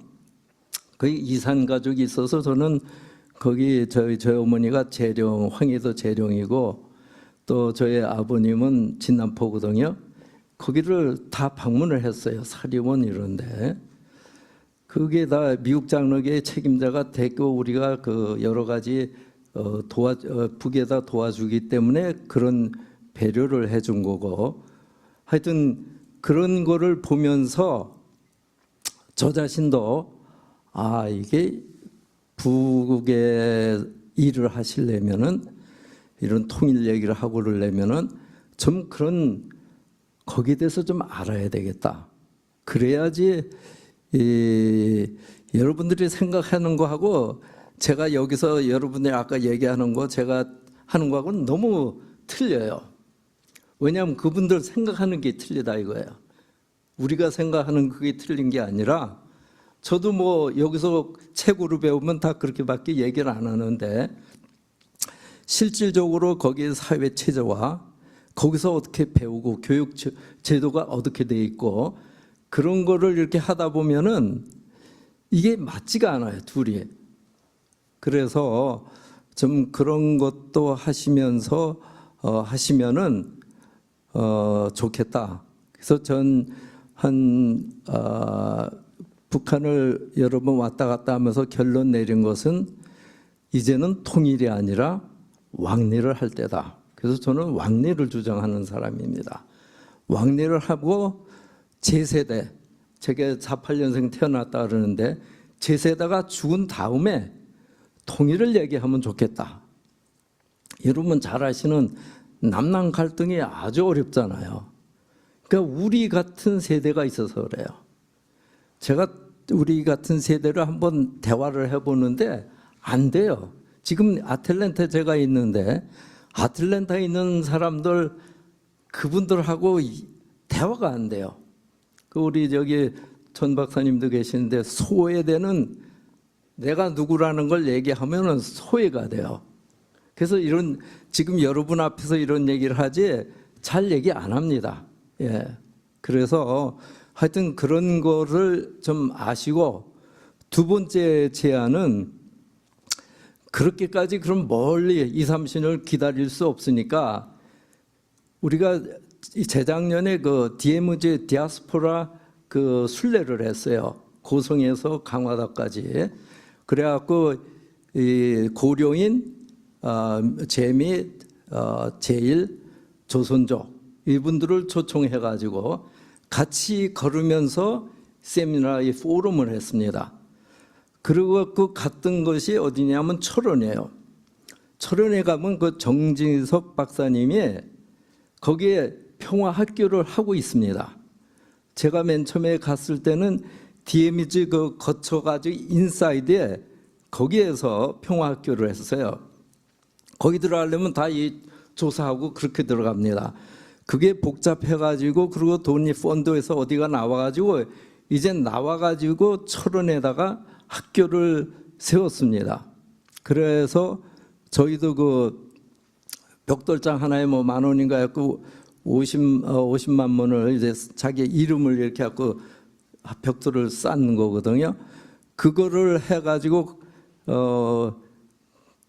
거기 이산 가족이 있어서 저는 거기 저희 어머니가 재령, 황해도 재령이고 또 저희 아버님은 진남포거든요. 거기를 다 방문을 했어요. 사리원 이런데. 그게 다 미국 장로교의 책임자가 됐고 우리가 그 여러 가지 북에다 도와주기 때문에 그런 배려를 해준 거고 하여튼 그런 거를 보면서 저 자신도 이게 북에 일을 하시려면은 이런 통일 얘기를 하고 그러려면은 좀 그런 거기에 대해서 좀 알아야 되겠다. 그래야지 여러분들이 생각하는 거하고 제가 여기서 여러분들이 아까 얘기하는 거 제가 하는 거하고는 너무 틀려요. 왜냐하면 그분들 생각하는 게 틀리다 이거예요. 우리가 생각하는 그게 틀린 게 아니라 저도 뭐 여기서 책으로 배우면 다 그렇게밖에 얘기를 안 하는데 실질적으로 거기에 사회 체제와 거기서 어떻게 배우고 교육 제도가 어떻게 돼 있고 그런 거를 이렇게 하다 보면은 이게 맞지가 않아요, 둘이. 그래서 좀 그런 것도 하시면서 하시면은 좋겠다. 그래서 북한을 여러 번 왔다 갔다 하면서 결론 내린 것은 이제는 통일이 아니라 왕리를 할 때다. 그래서 저는 왕리를 주장하는 사람입니다. 왕리를 하고 제 세대, 제가 48년생 태어났다 그러는데 제 세대가 죽은 다음에 통일을 얘기하면 좋겠다. 여러분 잘 아시는 남남 갈등이 아주 어렵잖아요. 그러니까 우리 같은 세대가 있어서 그래요. 제가 우리 같은 세대를 한번 대화를 해보는데 안 돼요. 지금 아틀랜타에 제가 있는데 아틀랜타에 있는 사람들 그분들하고 대화가 안 돼요. 우리 저기 전 박사님도 계시는데 소외되는 내가 누구라는 걸 얘기하면은 소외가 돼요. 그래서 이런 지금 여러분 앞에서 이런 얘기를 하지 잘 얘기 안 합니다. 예. 그래서 하여튼 그런 거를 좀 아시고 두 번째 제안은 그렇게까지 그럼 멀리 2, 30년을 기다릴 수 없으니까 우리가 재작년에 그 DMZ 디아스포라 그 순례를 했어요. 고성에서 강화도까지. 그래갖고 이 고려인, 재미, 제일, 조선족 이분들을 초청해가지고 같이 걸으면서 세미나의 포럼을 했습니다. 그리고 그 갔던 것이 어디냐면 철원이에요. 철원에 가면 그 정진석 박사님이 거기에 평화학교를 하고 있습니다. 제가 맨 처음에 갔을 때는 DMZ 그 거쳐가지고 인사이드에 거기에서 평화학교를 했어요. 거기 들어가려면 다 이 조사하고 그렇게 들어갑니다. 그게 복잡해가지고 그리고 돈이 펀드에서 어디가 나와가지고 이제 나와가지고 철원에다가 학교를 세웠습니다. 그래서 저희도 그 벽돌장 하나에 뭐 10,000원인가 했고 50만 원을 이제 자기 이름을 이렇게 갖고 벽돌을 쌓는 거거든요. 그거를 해가지고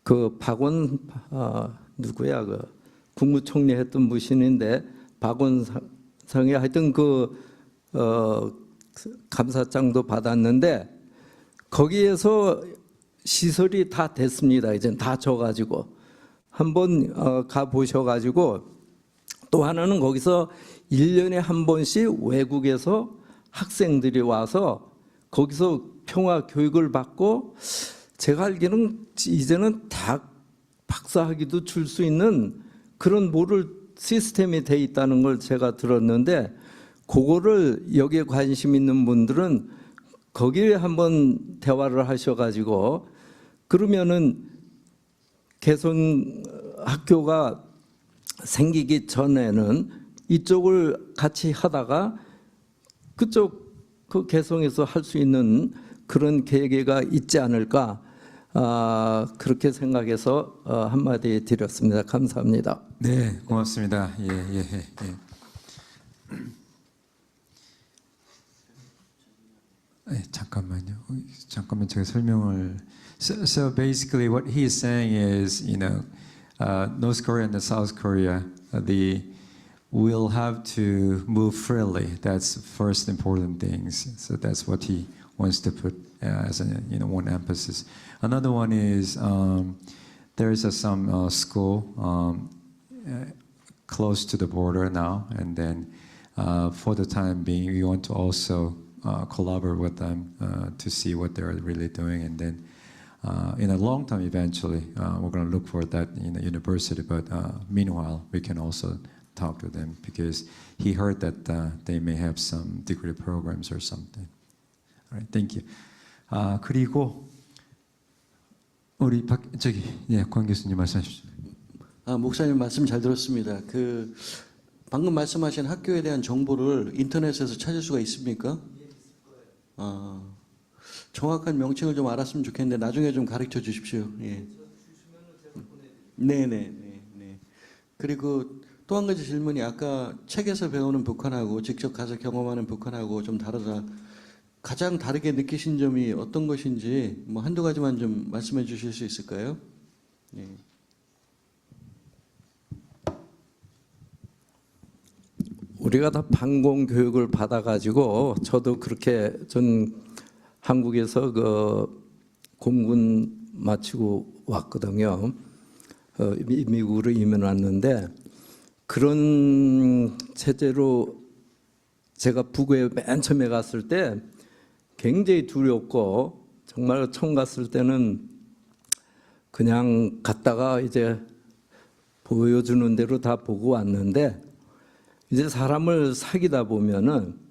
그 박원 누구야 그 국무총리 했던 무신인데 박원상이 하여튼 그 감사장도 받았는데 거기에서 시설이 다 됐습니다. 이제 다 져가지고 한번 가 보셔가지고 또 하나는 거기서 1년에 한 번씩 외국에서 학생들이 와서 거기서 평화 교육을 받고 제가 알기로는 이제는 대학 박사학위도 줄 수 있는 그런 모를 시스템이 돼 있다는 걸 제가 들었는데 그거를 여기에 관심 있는 분들은 거기에 한번 대화를 하셔가지고 그러면은 개성 학교가 생기기 전에는 이쪽을 같이 하다가 그쪽 그 개성에서 할 수 있는 그런 계기가 있지 않을까 그렇게 생각해서 한마디 드렸습니다. 감사합니다. 네, 고맙습니다. 예. 잠깐만요. 잠깐만 제가 설명을. So basically, what he is saying is, North Korea and South Korea, will have to move freely. That's first important things. So that's what he wants to put as one emphasis. Another one is there is some school close to the border now, and then for the time being, we want to also collaborate with them to see what they're really doing, and then in a long term, eventually, we're going to look for that in the university. But meanwhile, we can also talk to them because he heard that they may have some degree programs or something. All right, thank you. 그리고 우리 권 교수님 말씀하십시오. 목사님 말씀 잘 들었습니다. 그 방금 말씀하신 학교에 대한 정보를 인터넷에서 찾을 수가 있습니까? 정확한 명칭을 좀 알았으면 좋겠는데 나중에 좀 가르쳐 주십시오. 예. 네. 그리고 또 한 가지 질문이 아까 책에서 배우는 북한하고 직접 가서 경험하는 북한하고 좀 다르다. 가장 다르게 느끼신 점이 어떤 것인지 뭐 한두 가지만 좀 말씀해 주실 수 있을까요? 예. 우리가 다 반공 교육을 받아가지고 저도 그렇게 전 한국에서 그 공군 마치고 왔거든요. 미국으로 이민 왔는데 그런 체제로 제가 북에 맨 처음에 갔을 때 굉장히 두렵고 정말 처음 갔을 때는 그냥 갔다가 이제 보여주는 대로 다 보고 왔는데 이제 사람을 사귀다 보면은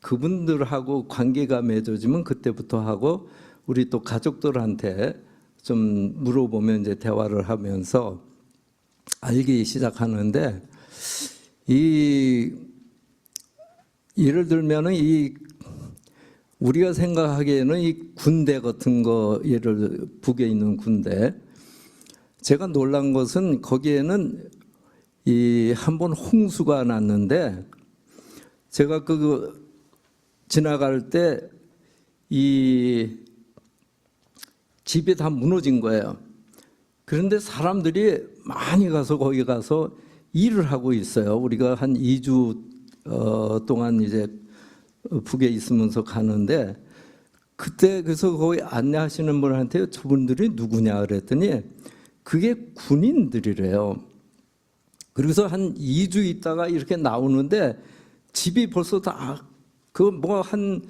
그분들하고 관계가 맺어지면 그때부터 하고 우리 또 가족들한테 좀 물어보면 이제 대화를 하면서 알기 시작하는데 예를 들면은 우리가 생각하기에는 이 군대 같은 거 예를 북에 있는 군대 제가 놀란 것은 거기에는 한 번 홍수가 났는데 제가 지나갈 때 집이 다 무너진 거예요. 그런데 사람들이 많이 가서 거기 가서 일을 하고 있어요. 우리가 한 2주 동안 이제 북에 있으면서 가는데 그때 그래서 거기 안내하시는 분한테 저분들이 누구냐 그랬더니 그게 군인들이래요. 그래서 한 2주 있다가 이렇게 나오는데 집이 벌써 다 한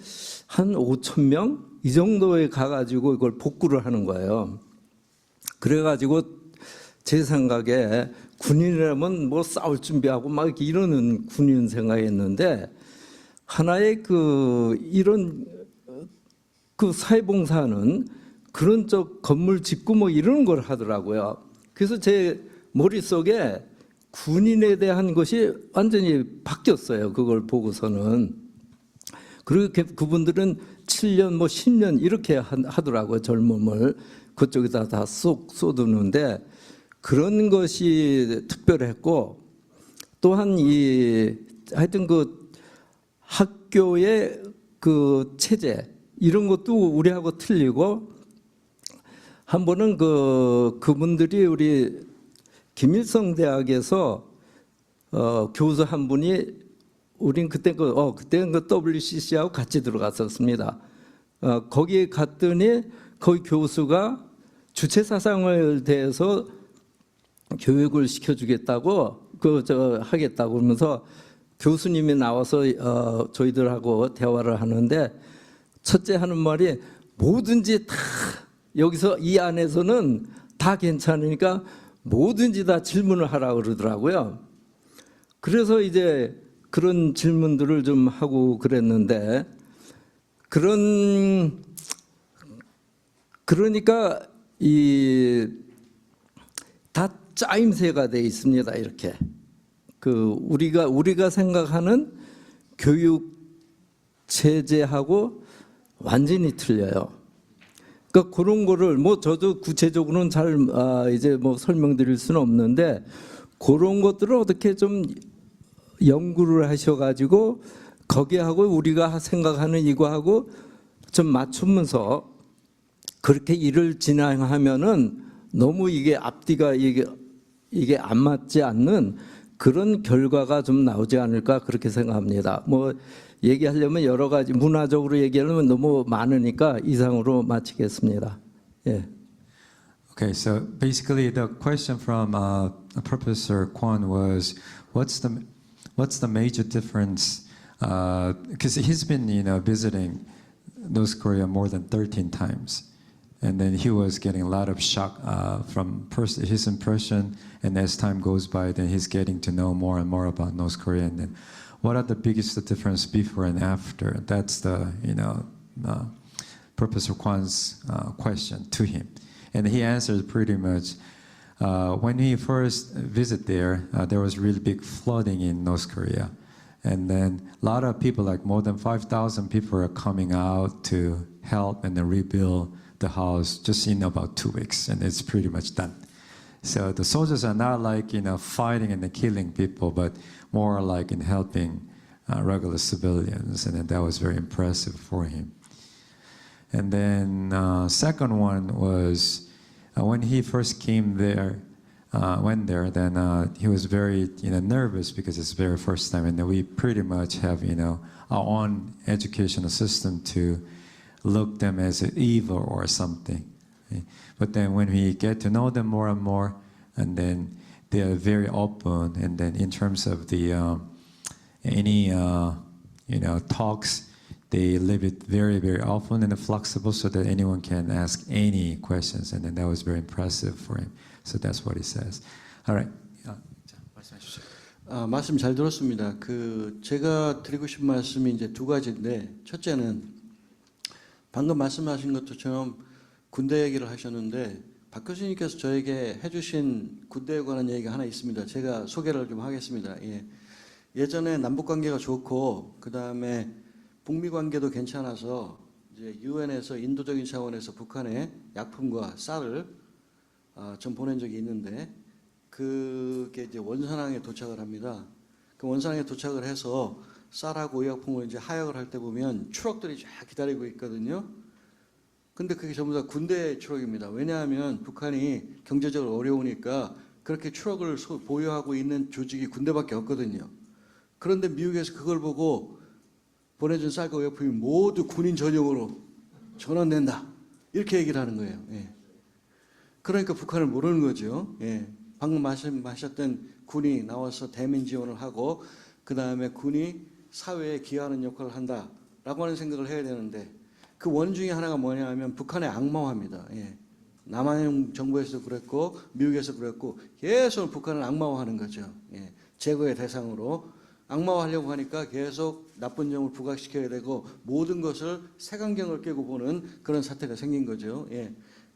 5천 명 이 정도에 가가지고 이걸 복구를 하는 거예요. 그래가지고 제 생각에 군인이라면 뭐 싸울 준비하고 막 이렇게 이러는 군인 생각했는데 하나의 이런 사회봉사는 그런 쪽 건물 짓고 뭐 이런 걸 하더라고요. 그래서 제 머릿속에 군인에 대한 것이 완전히 바뀌었어요. 그걸 보고서는. 그리고 그분들은 7년, 10년 이렇게 하더라고요. 젊음을 그쪽에다 다 쏙 쏟는데 그런 것이 특별했고 또한 하여튼 학교의 체제 이런 것도 우리하고 틀리고 한 번은 그분들이 우리 김일성 대학에서 교수 한 분이 우린 그때는 WCC하고 같이 들어갔었습니다. 거기에 갔더니 거기 교수가 주체 사상을 대해서 교육을 시켜주겠다고 하겠다고 그러면서 교수님이 나와서 저희들하고 대화를 하는데 첫째 하는 말이 뭐든지 다 여기서 이 안에서는 다 괜찮으니까 뭐든지 다 질문을 하라고 그러더라고요. 그래서 이제 그런 질문들을 좀 하고 그랬는데 그러니까 다 짜임새가 돼 있습니다. 이렇게 우리가 생각하는 교육 체제하고 완전히 틀려요. 그러니까 그런 거를 저도 구체적으로는 잘 이제 설명드릴 수는 없는데 그런 것들을 어떻게 좀 연구를 하셔가지고 거기하고 우리가 생각하는 이거하고 좀 맞추면서 그렇게 일을 진행하면은 너무 이게 앞뒤가 이게 안 맞지 않는 그런 결과가 좀 나오지 않을까 그렇게 생각합니다. 얘기하려면 여러 가지 문화적으로 얘기하려면 너무 많으니까 이상으로 마치겠습니다. 예. Okay, so basically the question from Professor Kwon was, what's what's the major difference? Because he's been, visiting North Korea more than 13 times. And then he was getting a lot of shock from his impression. And as time goes by, then he's getting to know more and more about North Korea. And then what are the biggest difference before and after? That's the, Professor Kwan's question to him. And he answered pretty much, when he first visited there was really big flooding in North Korea. And then a lot of people, like more than 5,000 people are coming out to help and then rebuild the house just in about 2 weeks, and it's pretty much done. So the soldiers are not like, fighting and killing people, but more like in helping regular civilians, and then that was very impressive for him. And then second one was when he first went there, then he was very nervous because it's the very first time, and then we pretty much have our own educational system to look them as evil or something. But then when we get to know them more and more, and then they are very open, and then in terms of the any talks, they leave it very, very open and flexible so that anyone can ask any questions, and then that was very impressive for him. So that's what he says. All right. 말씀해 주시죠. 말씀 잘 들었습니다. 제가 드리고 싶은 말씀이 이제 두 가지인데, 첫째는 방금 말씀하신 것처럼 군대 얘기를 하셨는데, 박 교수님께서 저에게 해주신 군대에 관한 얘기가 하나 있습니다. 제가 소개를 좀 하겠습니다. 예전에 남북 관계가 좋고, 그 다음에 북미 관계도 괜찮아서 이제 유엔에서 인도적인 차원에서 북한에 약품과 쌀을 좀 보낸 적이 있는데, 그게 이제 원산항에 도착을 합니다. 그 원산항에 도착을 해서 쌀하고 의약품을 이제 하역을 할 때 보면 추럭들이 쫙 기다리고 있거든요. 근데 그게 전부 다 군대 추럭입니다. 왜냐하면 북한이 경제적으로 어려우니까 그렇게 추럭을 보유하고 있는 조직이 군대밖에 없거든요. 그런데 미국에서 그걸 보고 보내준 쌀과 의약품이 모두 군인 전용으로 전환된다, 이렇게 얘기를 하는 거예요. 그러니까 북한을 모르는 거죠. 방금 말씀하셨던 군이 나와서 대민 지원을 하고, 그 다음에 군이 사회에 기여하는 역할을 한다라고 하는 생각을 해야 되는데, 그 원 중에 하나가 뭐냐 하면 북한의 악마화입니다. 남한 정부에서도 그랬고 미국에서 그랬고 계속 북한을 악마화하는 거죠. 제거의 대상으로 악마화하려고 하니까 계속 나쁜 점을 부각시켜야 되고, 모든 것을 색안경을 끼고 보는 그런 사태가 생긴 거죠.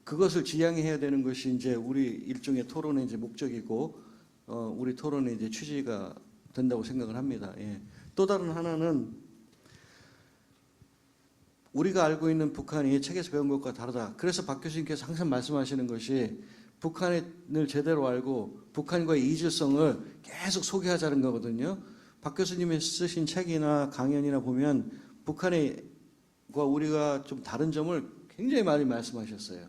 그것을 지양해야 되는 것이 이제 우리 일종의 토론의 이제 목적이고, 우리 토론의 이제 취지가 된다고 생각을 합니다. 또 다른 하나는 우리가 알고 있는 북한이 책에서 배운 것과 다르다. 그래서 박 교수님께서 항상 말씀하시는 것이 북한을 제대로 알고 북한과의 이질성을 계속 소개하자는 거거든요. 박 교수님이 쓰신 책이나 강연이나 보면 북한과 우리가 좀 다른 점을 굉장히 많이 말씀하셨어요.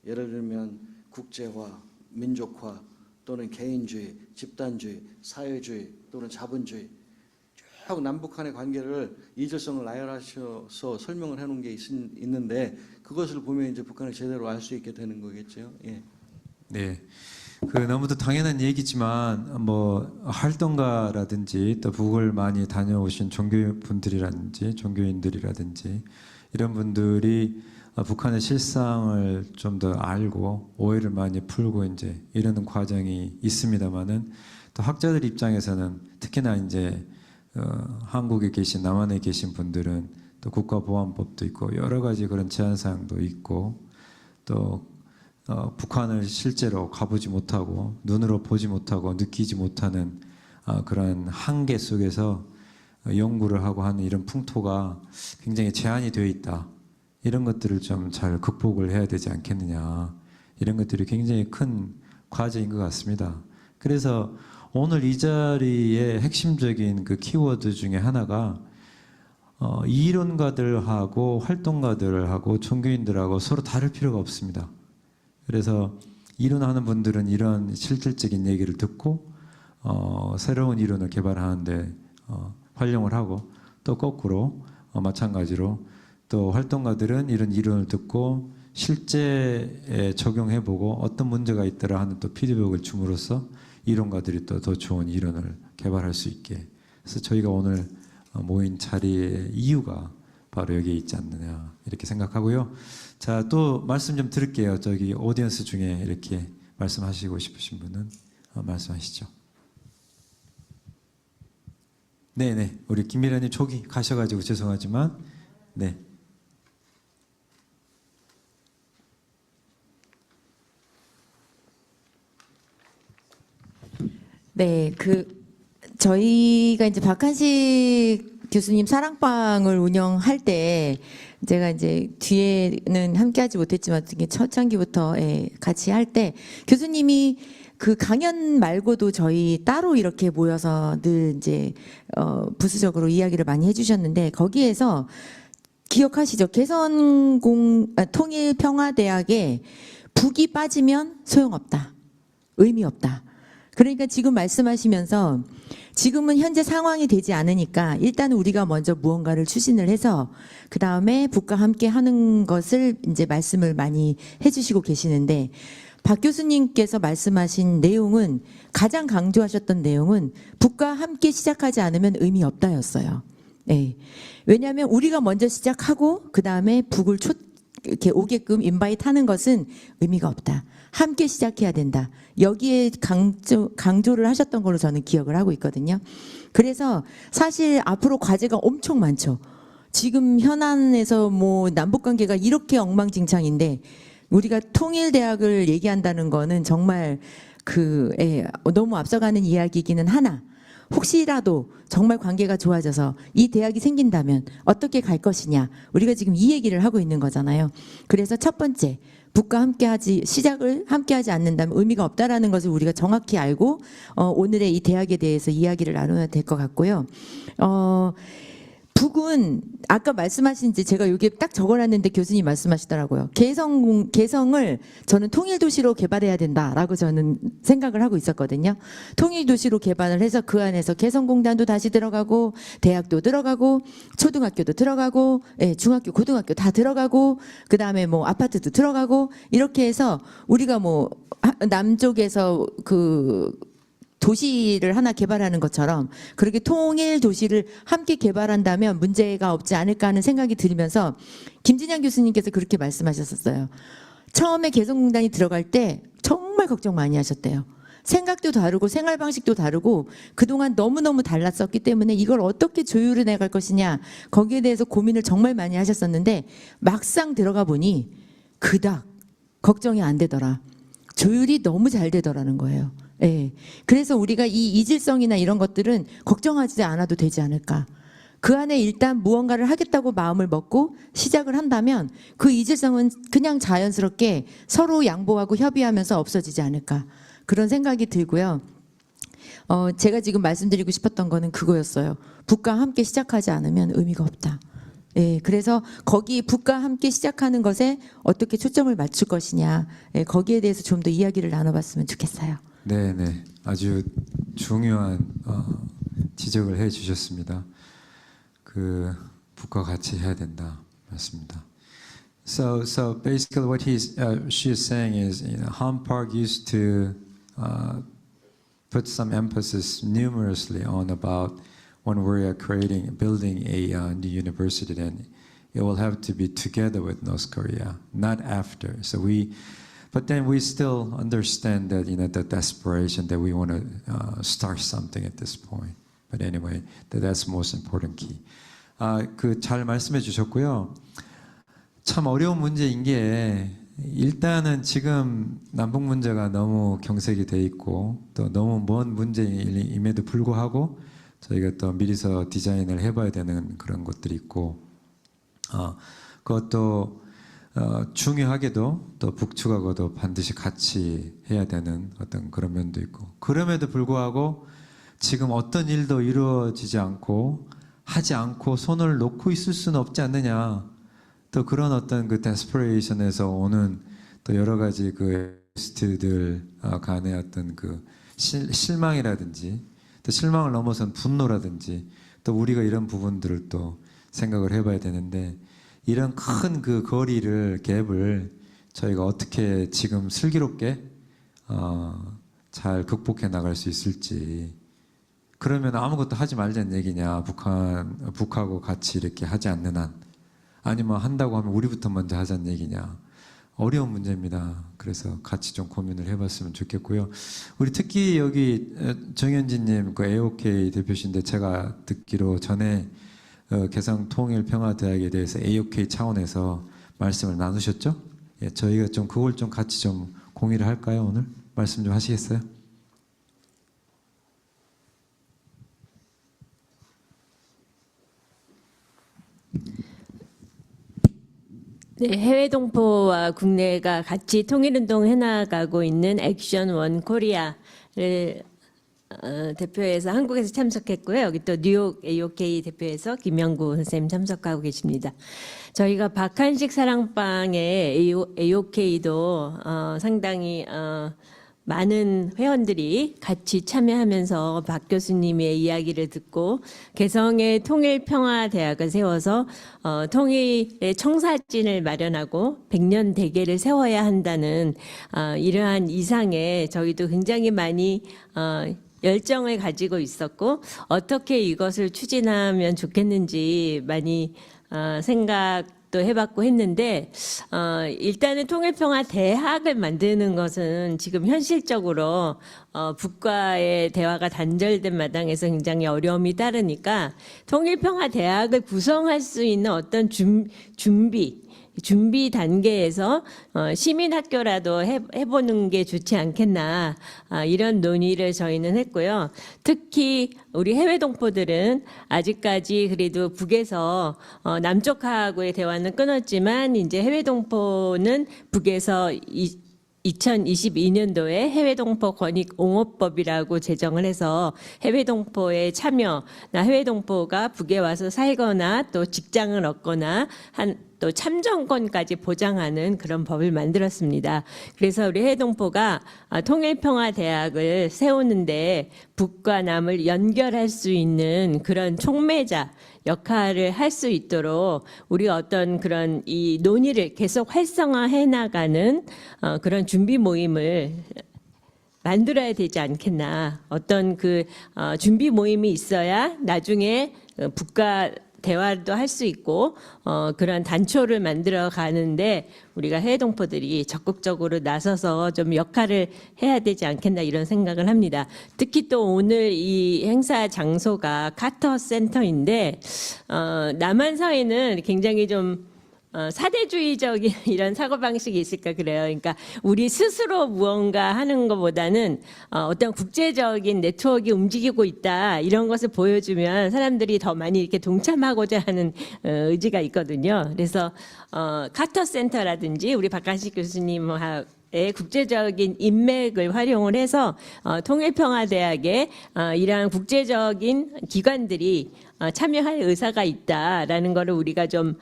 예를 들면 국제화, 민족화, 또는 개인주의, 집단주의, 사회주의, 또는 자본주의, 쭉 남북한의 관계를 이질성을 나열하셔서 설명을 해놓은 게 있는데, 그것을 보면 이제 북한을 제대로 알 수 있게 되는 거겠죠. 네. 너무도 당연한 얘기지만 활동가라든지 또 북을 많이 다녀오신 종교분들이라든지 종교인들이라든지 이런 분들이 북한의 실상을 좀 더 알고 오해를 많이 풀고 이제 이러는 과정이 있습니다만은, 또 학자들 입장에서는 특히나 이제 한국에 계신 남한에 계신 분들은 또 국가보안법도 있고 여러 가지 그런 제한 사항도 있고, 또 북한을 실제로 가보지 못하고 눈으로 보지 못하고 느끼지 못하는 그런 한계 속에서 연구를 하고 하는 이런 풍토가 굉장히 제한이 되어 있다. 이런 것들을 좀 잘 극복을 해야 되지 않겠느냐. 이런 것들이 굉장히 큰 과제인 것 같습니다. 그래서 오늘 이 자리의 핵심적인 그 키워드 중에 하나가 이론가들하고 활동가들하고 종교인들하고 서로 다를 필요가 없습니다. 그래서 이론하는 분들은 이런 실질적인 얘기를 듣고 새로운 이론을 개발하는데 활용을 하고, 또 거꾸로 마찬가지로 또 활동가들은 이런 이론을 듣고 실제에 적용해보고 어떤 문제가 있더라 하는 또 피드백을 줌으로써 이론가들이 또 더 좋은 이론을 개발할 수 있게 그래서 저희가 오늘 모인 자리의 이유가 바로 여기에 있지 않느냐 이렇게 생각하고요. 자, 또 말씀 좀 드릴게요. 저기 오디언스 중에 이렇게 말씀하시고 싶으신 분은 말씀하시죠. 네네, 우리 김미라님 저기 가셔가지고 죄송하지만 네. 네, 저희가 이제 박한식 교수님 사랑방을 운영할 때 제가 이제 뒤에는 함께하지 못했지만 초창기부터 같이 할 때 교수님이 그 강연 말고도 저희 따로 이렇게 모여서 늘 이제 부수적으로 이야기를 많이 해주셨는데 거기에서 기억하시죠? 통일평화대학에 북이 빠지면 소용없다, 의미 없다. 그러니까 지금 말씀하시면서 지금은 현재 상황이 되지 않으니까 일단 우리가 먼저 무언가를 추진을 해서 그 다음에 북과 함께 하는 것을 이제 말씀을 많이 해주시고 계시는데 박 교수님께서 말씀하신 내용은 가장 강조하셨던 내용은 북과 함께 시작하지 않으면 의미 없다였어요. 네. 왜냐하면 우리가 먼저 시작하고 그 다음에 북을 이렇게 오게끔 인바이트 하는 것은 의미가 없다. 함께 시작해야 된다. 여기에 강조를 하셨던 걸로 저는 기억을 하고 있거든요. 그래서 사실 앞으로 과제가 엄청 많죠. 지금 현안에서 뭐 남북관계가 이렇게 엉망진창인데 우리가 통일대학을 얘기한다는 거는 정말 너무 앞서가는 이야기이기는 하나 혹시라도 정말 관계가 좋아져서 이 대학이 생긴다면 어떻게 갈 것이냐 우리가 지금 이 얘기를 하고 있는 거잖아요. 그래서 첫 번째 북과 시작을 함께하지 않는다면 의미가 없다라는 것을 우리가 정확히 알고 오늘의 이 대학에 대해서 이야기를 나눠야 될 것 같고요. 북은 아까 말씀하신 제가 여기에 딱 적어놨는데 교수님 말씀하시더라고요. 개성을 저는 통일도시로 개발해야 된다라고 저는 생각을 하고 있었거든요. 통일도시로 개발을 해서 그 안에서 개성공단도 다시 들어가고 대학도 들어가고 초등학교도 들어가고 중학교 고등학교 다 들어가고 그 다음에 뭐 아파트도 들어가고 이렇게 해서 우리가 뭐 남쪽에서 도시를 하나 개발하는 것처럼 그렇게 통일 도시를 함께 개발한다면 문제가 없지 않을까 하는 생각이 들면서 김진양 교수님께서 그렇게 말씀하셨었어요. 처음에 개성공단이 들어갈 때 정말 걱정 많이 하셨대요. 생각도 다르고 생활 방식도 다르고 그동안 너무너무 달랐었기 때문에 이걸 어떻게 조율해 나갈 것이냐 거기에 대해서 고민을 정말 많이 하셨었는데 막상 들어가 보니 그닥 걱정이 안 되더라. 조율이 너무 잘 되더라는 거예요. 예. 그래서 우리가 이 이질성이나 이런 것들은 걱정하지 않아도 되지 않을까. 그 안에 일단 무언가를 하겠다고 마음을 먹고 시작을 한다면 그 이질성은 그냥 자연스럽게 서로 양보하고 협의하면서 없어지지 않을까. 그런 생각이 들고요. 제가 지금 말씀드리고 싶었던 거는 그거였어요. 북과 함께 시작하지 않으면 의미가 없다. 예, 그래서 거기 북과 함께 시작하는 것에 어떻게 초점을 맞출 것이냐. 거기에 대해서 좀 더 이야기를 나눠봤으면 좋겠어요. 네네, 아주 중요한 지적을 해주셨습니다. 북과 같이 해야 된다 맞습니다. So basically what she's saying is, Han Park used to put some emphasis numerously on about when we are building a new university, then it will have to be together with North Korea, not after. But then we still understand that the desperation that we want to start something at this point. But anyway, that's most important key. 잘 말씀해 주셨고요. 참 어려운 문제인 게 일단은 지금 남북 문제가 너무 경색이 돼 있고 또 너무 먼 문제임에도 불구하고 저희가 또 미리서 디자인을 해봐야 되는 그런 것들이 있고 그것도 중요하게도 또 북측하고도 반드시 같이 해야 되는 어떤 그런 면도 있고 그럼에도 불구하고 지금 어떤 일도 이루어지지 않고 하지 않고 손을 놓고 있을 수는 없지 않느냐 또 그런 어떤 데스퍼레이션에서 오는 또 여러 가지 스트들 간의 어떤 실망이라든지 또 실망을 넘어선 분노라든지 또 우리가 이런 부분들을 또 생각을 해봐야 되는데 이런 큰 거리를 갭을 저희가 어떻게 지금 슬기롭게 잘 극복해 나갈 수 있을지 그러면 아무것도 하지 말자는 얘기냐? 북하고 같이 이렇게 하지 않는 한. 아니면 한다고 하면 우리부터 먼저 하자는 얘기냐? 어려운 문제입니다. 그래서 같이 좀 고민을 해봤으면 좋겠고요. 우리 특히 여기 정현진님 그 AOK 대표신데 제가 듣기로 전에 개성통일평화대학에 대해서 AOK 차원에서 말씀을 나누셨죠? 예, 저희가 좀 그걸 좀 같이 좀 공유를 할까요? 오늘 말씀 좀 하시겠어요? 네, 해외 동포와 국내가 같이 통일운동 해나가고 있는 액션 원 코리아를 대표해서 한국에서 참석했고요. 여기 또 뉴욕 AOK 대표해서 김영구 선생님 참석하고 계십니다. 저희가 박한식 사랑방의 AOK도 상당히 많은 회원들이 같이 참여하면서 박 교수님의 이야기를 듣고 개성의 통일평화대학을 세워서 통일의 청사진을 마련하고 100년 대계를 세워야 한다는 이러한 이상에 저희도 굉장히 많이 열정을 가지고 있었고 어떻게 이것을 추진하면 좋겠는지 많이 생각도 해봤고 했는데 일단은 통일평화 대학을 만드는 것은 지금 현실적으로 북과의 대화가 단절된 마당에서 굉장히 어려움이 따르니까 통일평화 대학을 구성할 수 있는 어떤 준비 단계에서 시민학교라도 해보는 게 좋지 않겠나 이런 논의를 저희는 했고요. 특히 우리 해외 동포들은 아직까지 그래도 북에서 남쪽하고의 대화는 끊었지만 이제 해외 동포는 북에서 2022년도에 해외동포 권익옹호법이라고 제정을 해서 해외동포의 참여나 해외동포가 북에 와서 살거나 또 직장을 얻거나 또 참정권까지 보장하는 그런 법을 만들었습니다. 그래서 우리 해외동포가 통일평화대학을 세우는데 북과 남을 연결할 수 있는 그런 촉매자 역할을 할 수 있도록 우리 어떤 그런 이 논의를 계속 활성화해 나가는 그런 준비 모임을 만들어야 되지 않겠나. 어떤 그 준비 모임이 있어야 나중에 북과 대화도 할 수 있고 그런 단초를 만들어 가는데 우리가 해외 동포들이 적극적으로 나서서 좀 역할을 해야 되지 않겠나 이런 생각을 합니다. 특히 또 오늘 이 행사 장소가 카터 센터인데 남한 사회는 굉장히 좀 사대주의적인 이런 사고방식이 있을까 그래요. 그러니까 우리 스스로 무언가 하는 것보다는 어떤 국제적인 네트워크가 움직이고 있다 이런 것을 보여주면 사람들이 더 많이 이렇게 동참하고자 하는 의지가 있거든요. 그래서 카터 센터라든지 우리 박한식 교수님의 국제적인 인맥을 활용을 해서 통일평화대학에 이러한 국제적인 기관들이 참여할 의사가 있다라는 거를 우리가 좀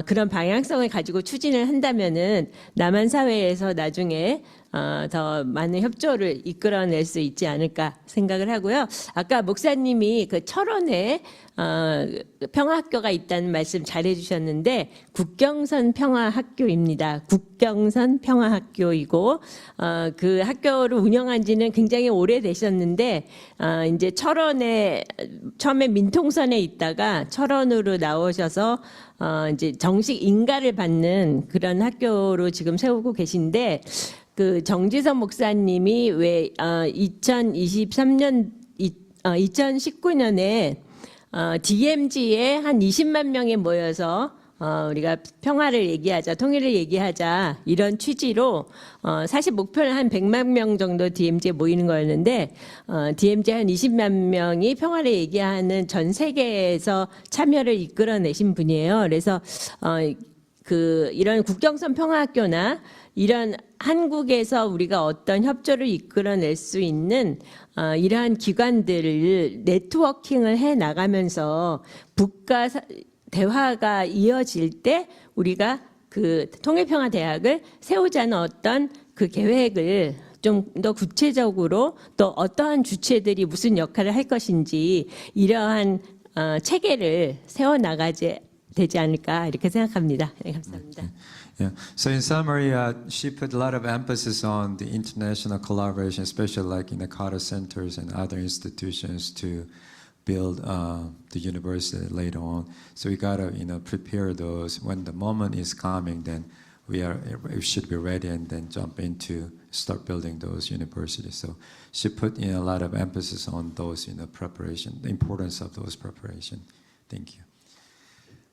그런 방향성을 가지고 추진을 한다면은 남한 사회에서 나중에 더 많은 협조를 이끌어낼 수 있지 않을까 생각을 하고요. 아까 목사님이 그 철원에 평화학교가 있다는 말씀 잘 해주셨는데 국경선 평화학교입니다. 국경선 평화학교이고 그 학교를 운영한 지는 굉장히 오래되셨는데 이제 철원에 처음에 민통선에 있다가 철원으로 나오셔서 이제 정식 인가를 받는 그런 학교로 지금 세우고 계신데 그 정지선 목사님이 왜 2019년에 DMZ에 한 20만 명이 모여서 우리가 평화를 얘기하자, 통일을 얘기하자 이런 취지로 사실 목표는 한 100만 명 정도 DMZ에 모이는 거였는데 DMZ 한 20만 명이 평화를 얘기하는 전 세계에서 참여를 이끌어내신 분이에요. 그래서 이런 국경선 평화학교나 이런 한국에서 우리가 어떤 협조를 이끌어낼 수 있는 이러한 기관들을 네트워킹을 해 나가면서 북과 대화가 이어질 때 우리가 그 통일평화대학을 세우자는 어떤 그 계획을 좀 더 구체적으로 또 어떠한 주체들이 무슨 역할을 할 것인지 이러한 체계를 세워나가지 되지 않을까 이렇게 생각합니다. 네, 감사합니다. Yeah. So in summary, she put a lot of emphasis on the international collaboration, especially like in the Carter centers and other institutions to build the university later on. So we gotta, prepare those when the moment is coming. Then we should be ready and then jump into start building those universities. So she put in a lot of emphasis on those, preparation, the importance of those preparation. Thank you.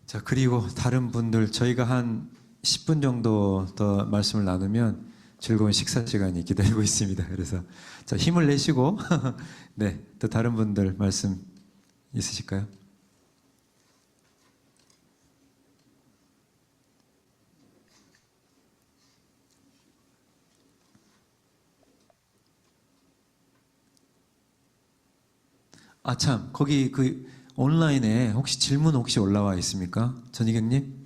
자, 그리고 다른 분들 저희가 한 10분 정도 더 말씀을 나누면 즐거운 식사 시간이 기다리고 있습니다. 그래서 자, 힘을 내시고 네, 또 다른 분들 말씀 있으실까요? 아, 참, 거기 그 온라인에 혹시 질문 혹시 올라와 있습니까? 전희경님?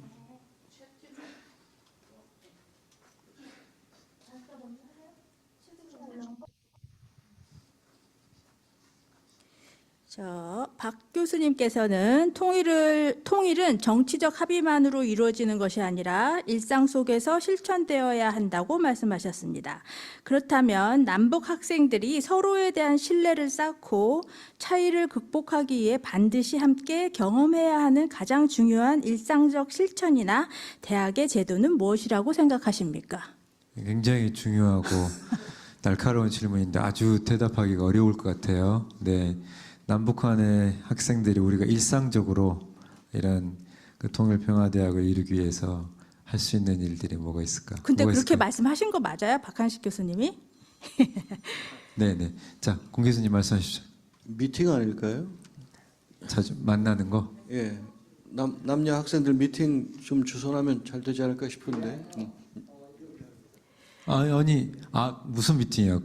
박 교수님께서는 통일은 정치적 합의만으로 이루어지는 것이 아니라 일상 속에서 실천되어야 한다고 말씀하셨습니다. 그렇다면 남북 학생들이 서로에 대한 신뢰를 쌓고 차이를 극복하기 위해 반드시 함께 경험해야 하는 가장 중요한 일상적 실천이나 대학의 제도는 무엇이라고 생각하십니까? 굉장히 중요하고 날카로운 질문인데 아주 대답하기가 어려울 것 같아요. 네. 남북한의 학생들이 우리가 일상적으로 이런 그 통일평화대학을 이루기 위해서 할 수 있는 일들이 뭐가 있을까? 근데 뭐가 그렇게 있을까? 말씀하신 거 맞아요? 박한식 교수님이? 네네. 자, 공 교수님 말씀하십시오. 미팅 아닐까요? 자주 만나는 거? 예, 남녀 학생들 미팅 좀 주선하면 잘 되지 않을까 싶은데. 아니, 무슨 미팅이요?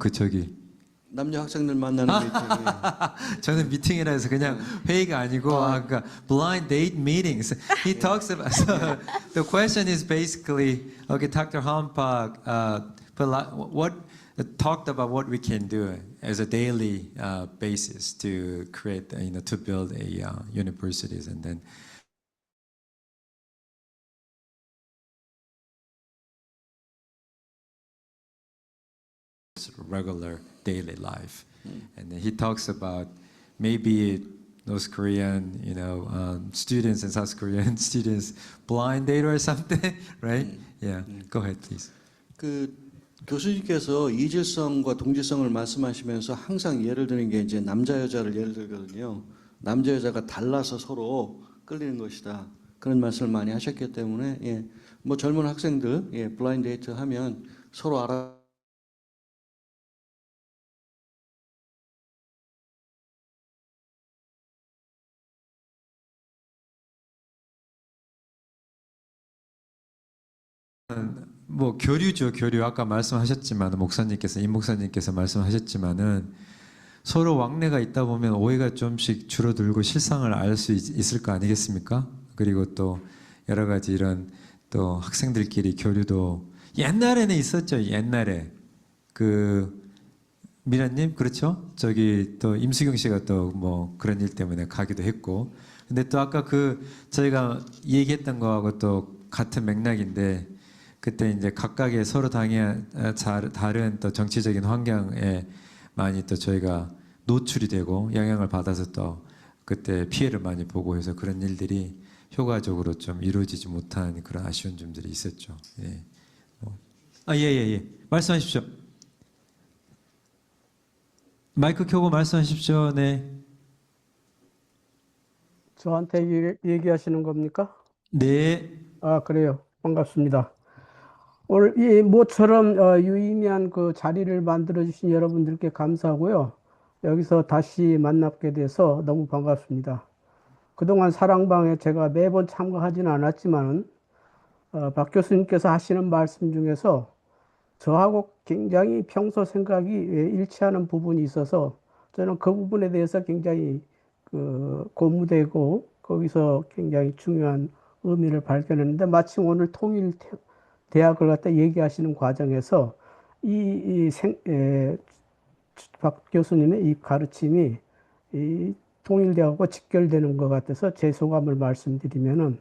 남녀 학생들 만나는 미팅. 저는 미팅이라 해서 그냥 회의가 아니고 그러니까 blind date meetings. He talks about. So the question is basically, okay, Dr. Han Park, talked about what we can do as a daily basis to create, to build a universities, and then. Regular daily life, and then he talks about maybe North Korean, students and South Korean students blind date or something, right? Yeah, go ahead, please. 그 교수님께서 이질성과 동질성을 말씀하시면서 항상 예를 드는 게 이제 남자 여자를 예를 들거든요. 남자 여자가 달라서 서로 끌리는 것이다. 그런 말씀을 많이 하셨기 때문에 예, 뭐 젊은 학생들 블라인드 데이트 하면 서로 알아. 뭐 교류죠, 교류. 아까 말씀하셨지만 임 목사님께서 말씀하셨지만은 서로 왕래가 있다 보면 오해가 좀씩 줄어들고 실상을 알 수 있을 거 아니겠습니까? 그리고 또 여러 가지 이런 또 학생들끼리 교류도 옛날에는 있었죠. 옛날에 그 미라님 그렇죠? 저기 또 임수경 씨가 또 뭐 그런 일 때문에 가기도 했고. 근데 또 아까 그 저희가 얘기했던 거하고 또 같은 맥락인데. 그때 이제 각각의 서로 다른 또 정치적인 환경에 많이 또 저희가 노출이 되고 영향을 받아서 또 그때 피해를 많이 보고 해서 그런 일들이 효과적으로 좀 이루어지지 못한 그런 아쉬운 점들이 있었죠. 예. 예. 말씀하십시오. 마이크 켜고 말씀하십시오. 네. 저한테 얘기하시는 겁니까? 네. 그래요. 반갑습니다. 오늘 이 모처럼 유의미한 그 자리를 만들어 주신 여러분들께 감사하고요. 여기서 다시 만나게 돼서 너무 반갑습니다. 그동안 사랑방에 제가 매번 참가하지는 않았지만 박 교수님께서 하시는 말씀 중에서 저하고 굉장히 평소 생각이 일치하는 부분이 있어서 저는 그 부분에 대해서 굉장히 고무되고 거기서 굉장히 중요한 의미를 발견했는데 마침 오늘 대학을 갖다 얘기하시는 과정에서 박 교수님의 이 가르침이 이 통일대학과 직결되는 것 같아서 제 소감을 말씀드리면은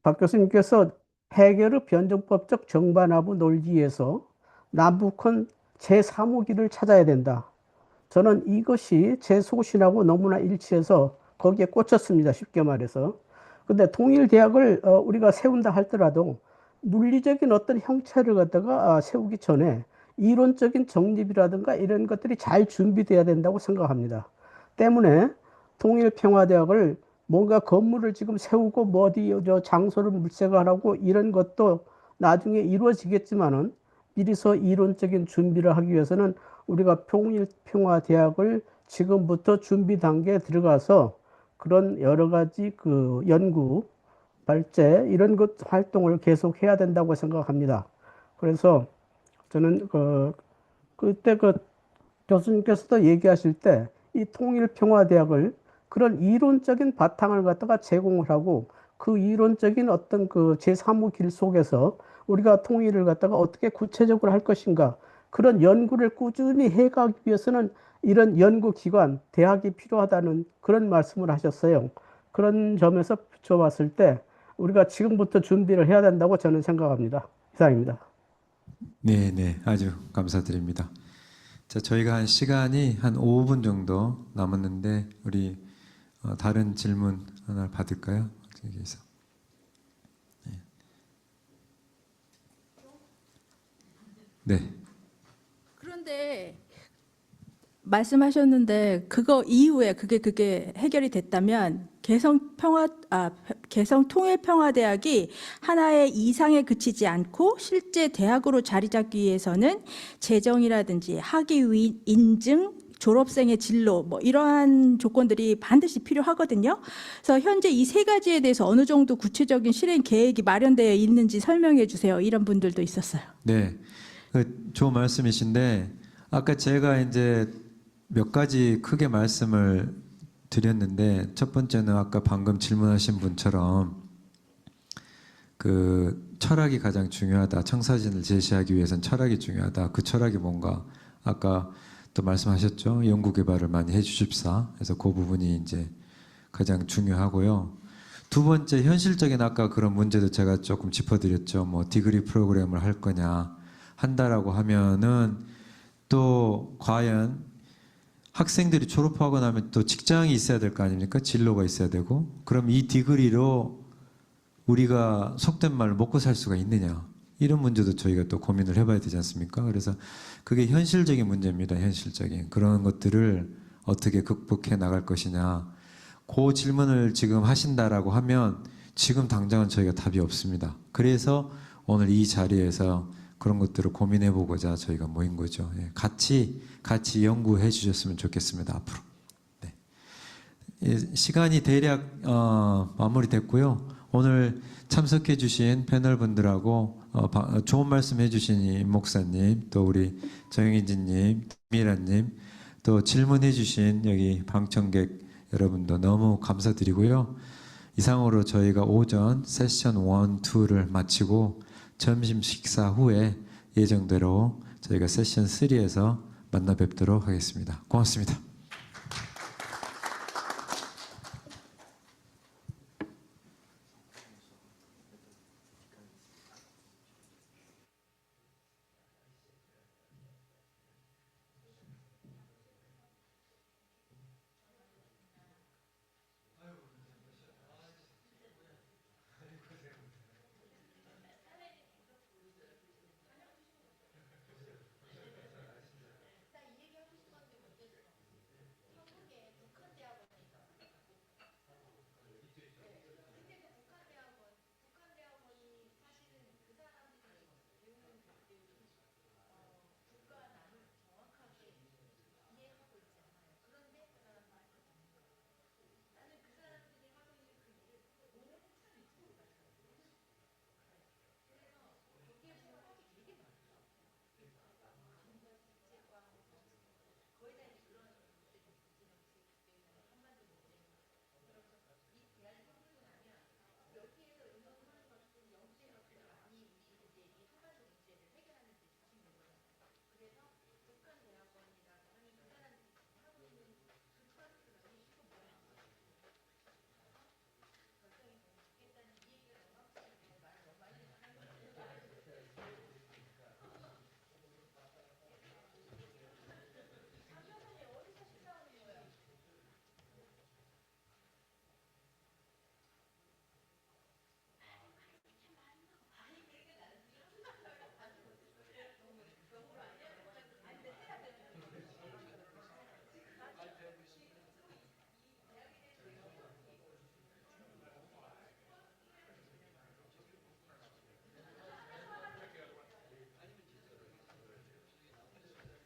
박 교수님께서 해결의 변증법적 정반합의 논리에서 남북한 제3호기를 찾아야 된다. 저는 이것이 제 소신하고 너무나 일치해서 거기에 꽂혔습니다. 쉽게 말해서. 근데 통일대학을 우리가 세운다 할더라도 물리적인 어떤 형체를 갖다가 세우기 전에 이론적인 정립이라든가 이런 것들이 잘 준비돼야 된다고 생각합니다. 때문에 통일평화대학을 뭔가 건물을 지금 세우고 뭐 어디 저 장소를 물색하라고 이런 것도 나중에 이루어지겠지만은 미리서 이론적인 준비를 하기 위해서는 우리가 통일평화대학을 지금부터 준비 단계에 들어가서 그런 여러 가지 그 연구, 발제 이런 것 활동을 계속 해야 된다고 생각합니다. 그래서 저는 그때 교수님께서도 얘기하실 때 이 통일평화대학을 그런 이론적인 바탕을 갖다가 제공을 하고 그 이론적인 어떤 그 제3호 길 속에서 우리가 통일을 갖다가 어떻게 구체적으로 할 것인가 그런 연구를 꾸준히 해가기 위해서는 이런 연구기관, 대학이 필요하다는 그런 말씀을 하셨어요. 그런 점에서 비춰봤을 때 우리가 지금부터 준비를 해야 된다고 저는 생각합니다. 이상입니다. 네, 네, 아주 감사드립니다. 자, 저희가 한 시간이 한 5분 정도 남았는데 우리 다른 질문 하나 받을까요? 여기서. 네. 그런데 말씀하셨는데 그거 이후에 그게 해결이 됐다면 개성 통일평화대학이 하나의 이상에 그치지 않고 실제 대학으로 자리 잡기 위해서는 재정이라든지 학위 인증, 졸업생의 진로 뭐 이러한 조건들이 반드시 필요하거든요. 그래서 현재 이 세 가지에 대해서 어느 정도 구체적인 실행 계획이 마련되어 있는지 설명해 주세요. 이런 분들도 있었어요. 네. 좋은 말씀이신데 아까 제가 이제 몇 가지 크게 말씀을 드렸는데 첫 번째는 아까 방금 질문하신 분처럼 그 철학이 가장 중요하다. 청사진을 제시하기 위해서는 철학이 중요하다. 그 철학이 뭔가 아까 또 말씀하셨죠. 연구개발을 많이 해주십사. 그래서 그 부분이 이제 가장 중요하고요. 두 번째 현실적인 아까 그런 문제도 제가 조금 짚어드렸죠. 뭐 디그리 프로그램을 할 거냐 한다라고 하면은 또 과연 학생들이 졸업하고 나면 또 직장이 있어야 될 거 아닙니까? 진로가 있어야 되고 그럼 이 디그리로 우리가 속된 말로 먹고 살 수가 있느냐 이런 문제도 저희가 또 고민을 해봐야 되지 않습니까? 그래서 그게 현실적인 문제입니다. 현실적인 그런 것들을 어떻게 극복해 나갈 것이냐 그 질문을 지금 하신다라고 하면 지금 당장은 저희가 답이 없습니다. 그래서 오늘 이 자리에서 그런 것들을 고민해 보고자 저희가 모인 거죠. 예, 같이 연구해 주셨으면 좋겠습니다. 앞으로. 네. 예, 시간이 대략 마무리됐고요. 오늘 참석해 주신 패널 분들하고 좋은 말씀 해주신 임 목사님, 또 우리 정영진님, 미라님, 또 질문해 주신 여기 방청객 여러분도 너무 감사드리고요. 이상으로 저희가 오전 세션 1, 2를 마치고 점심 식사 후에 예정대로 저희가 세션 3에서 만나 뵙도록 하겠습니다. 고맙습니다.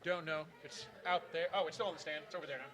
Don't know. It's out there. Oh, it's still on the stand. It's over there now.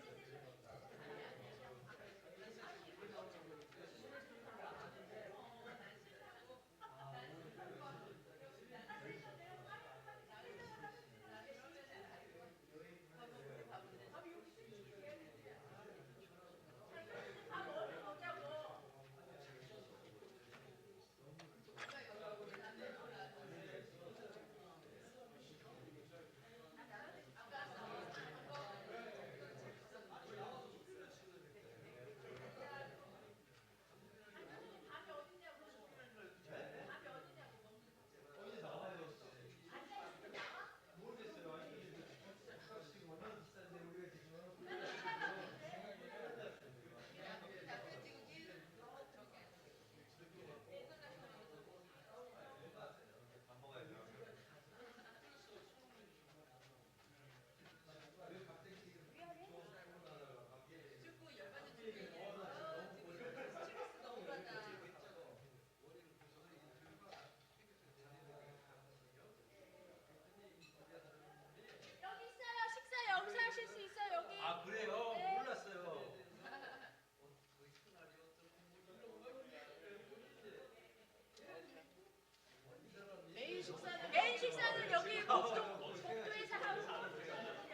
메인 식사는 여기 복도에서 하고 메인 식사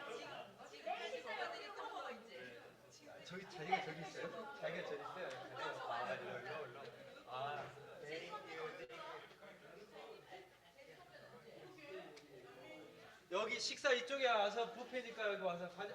여기 저기 자기가 저기 있어요? 자기가 저기 있어요. 아, 일로. 아, 여기 식사 이쪽에 와서 뷔페니까 여기 와서 가자.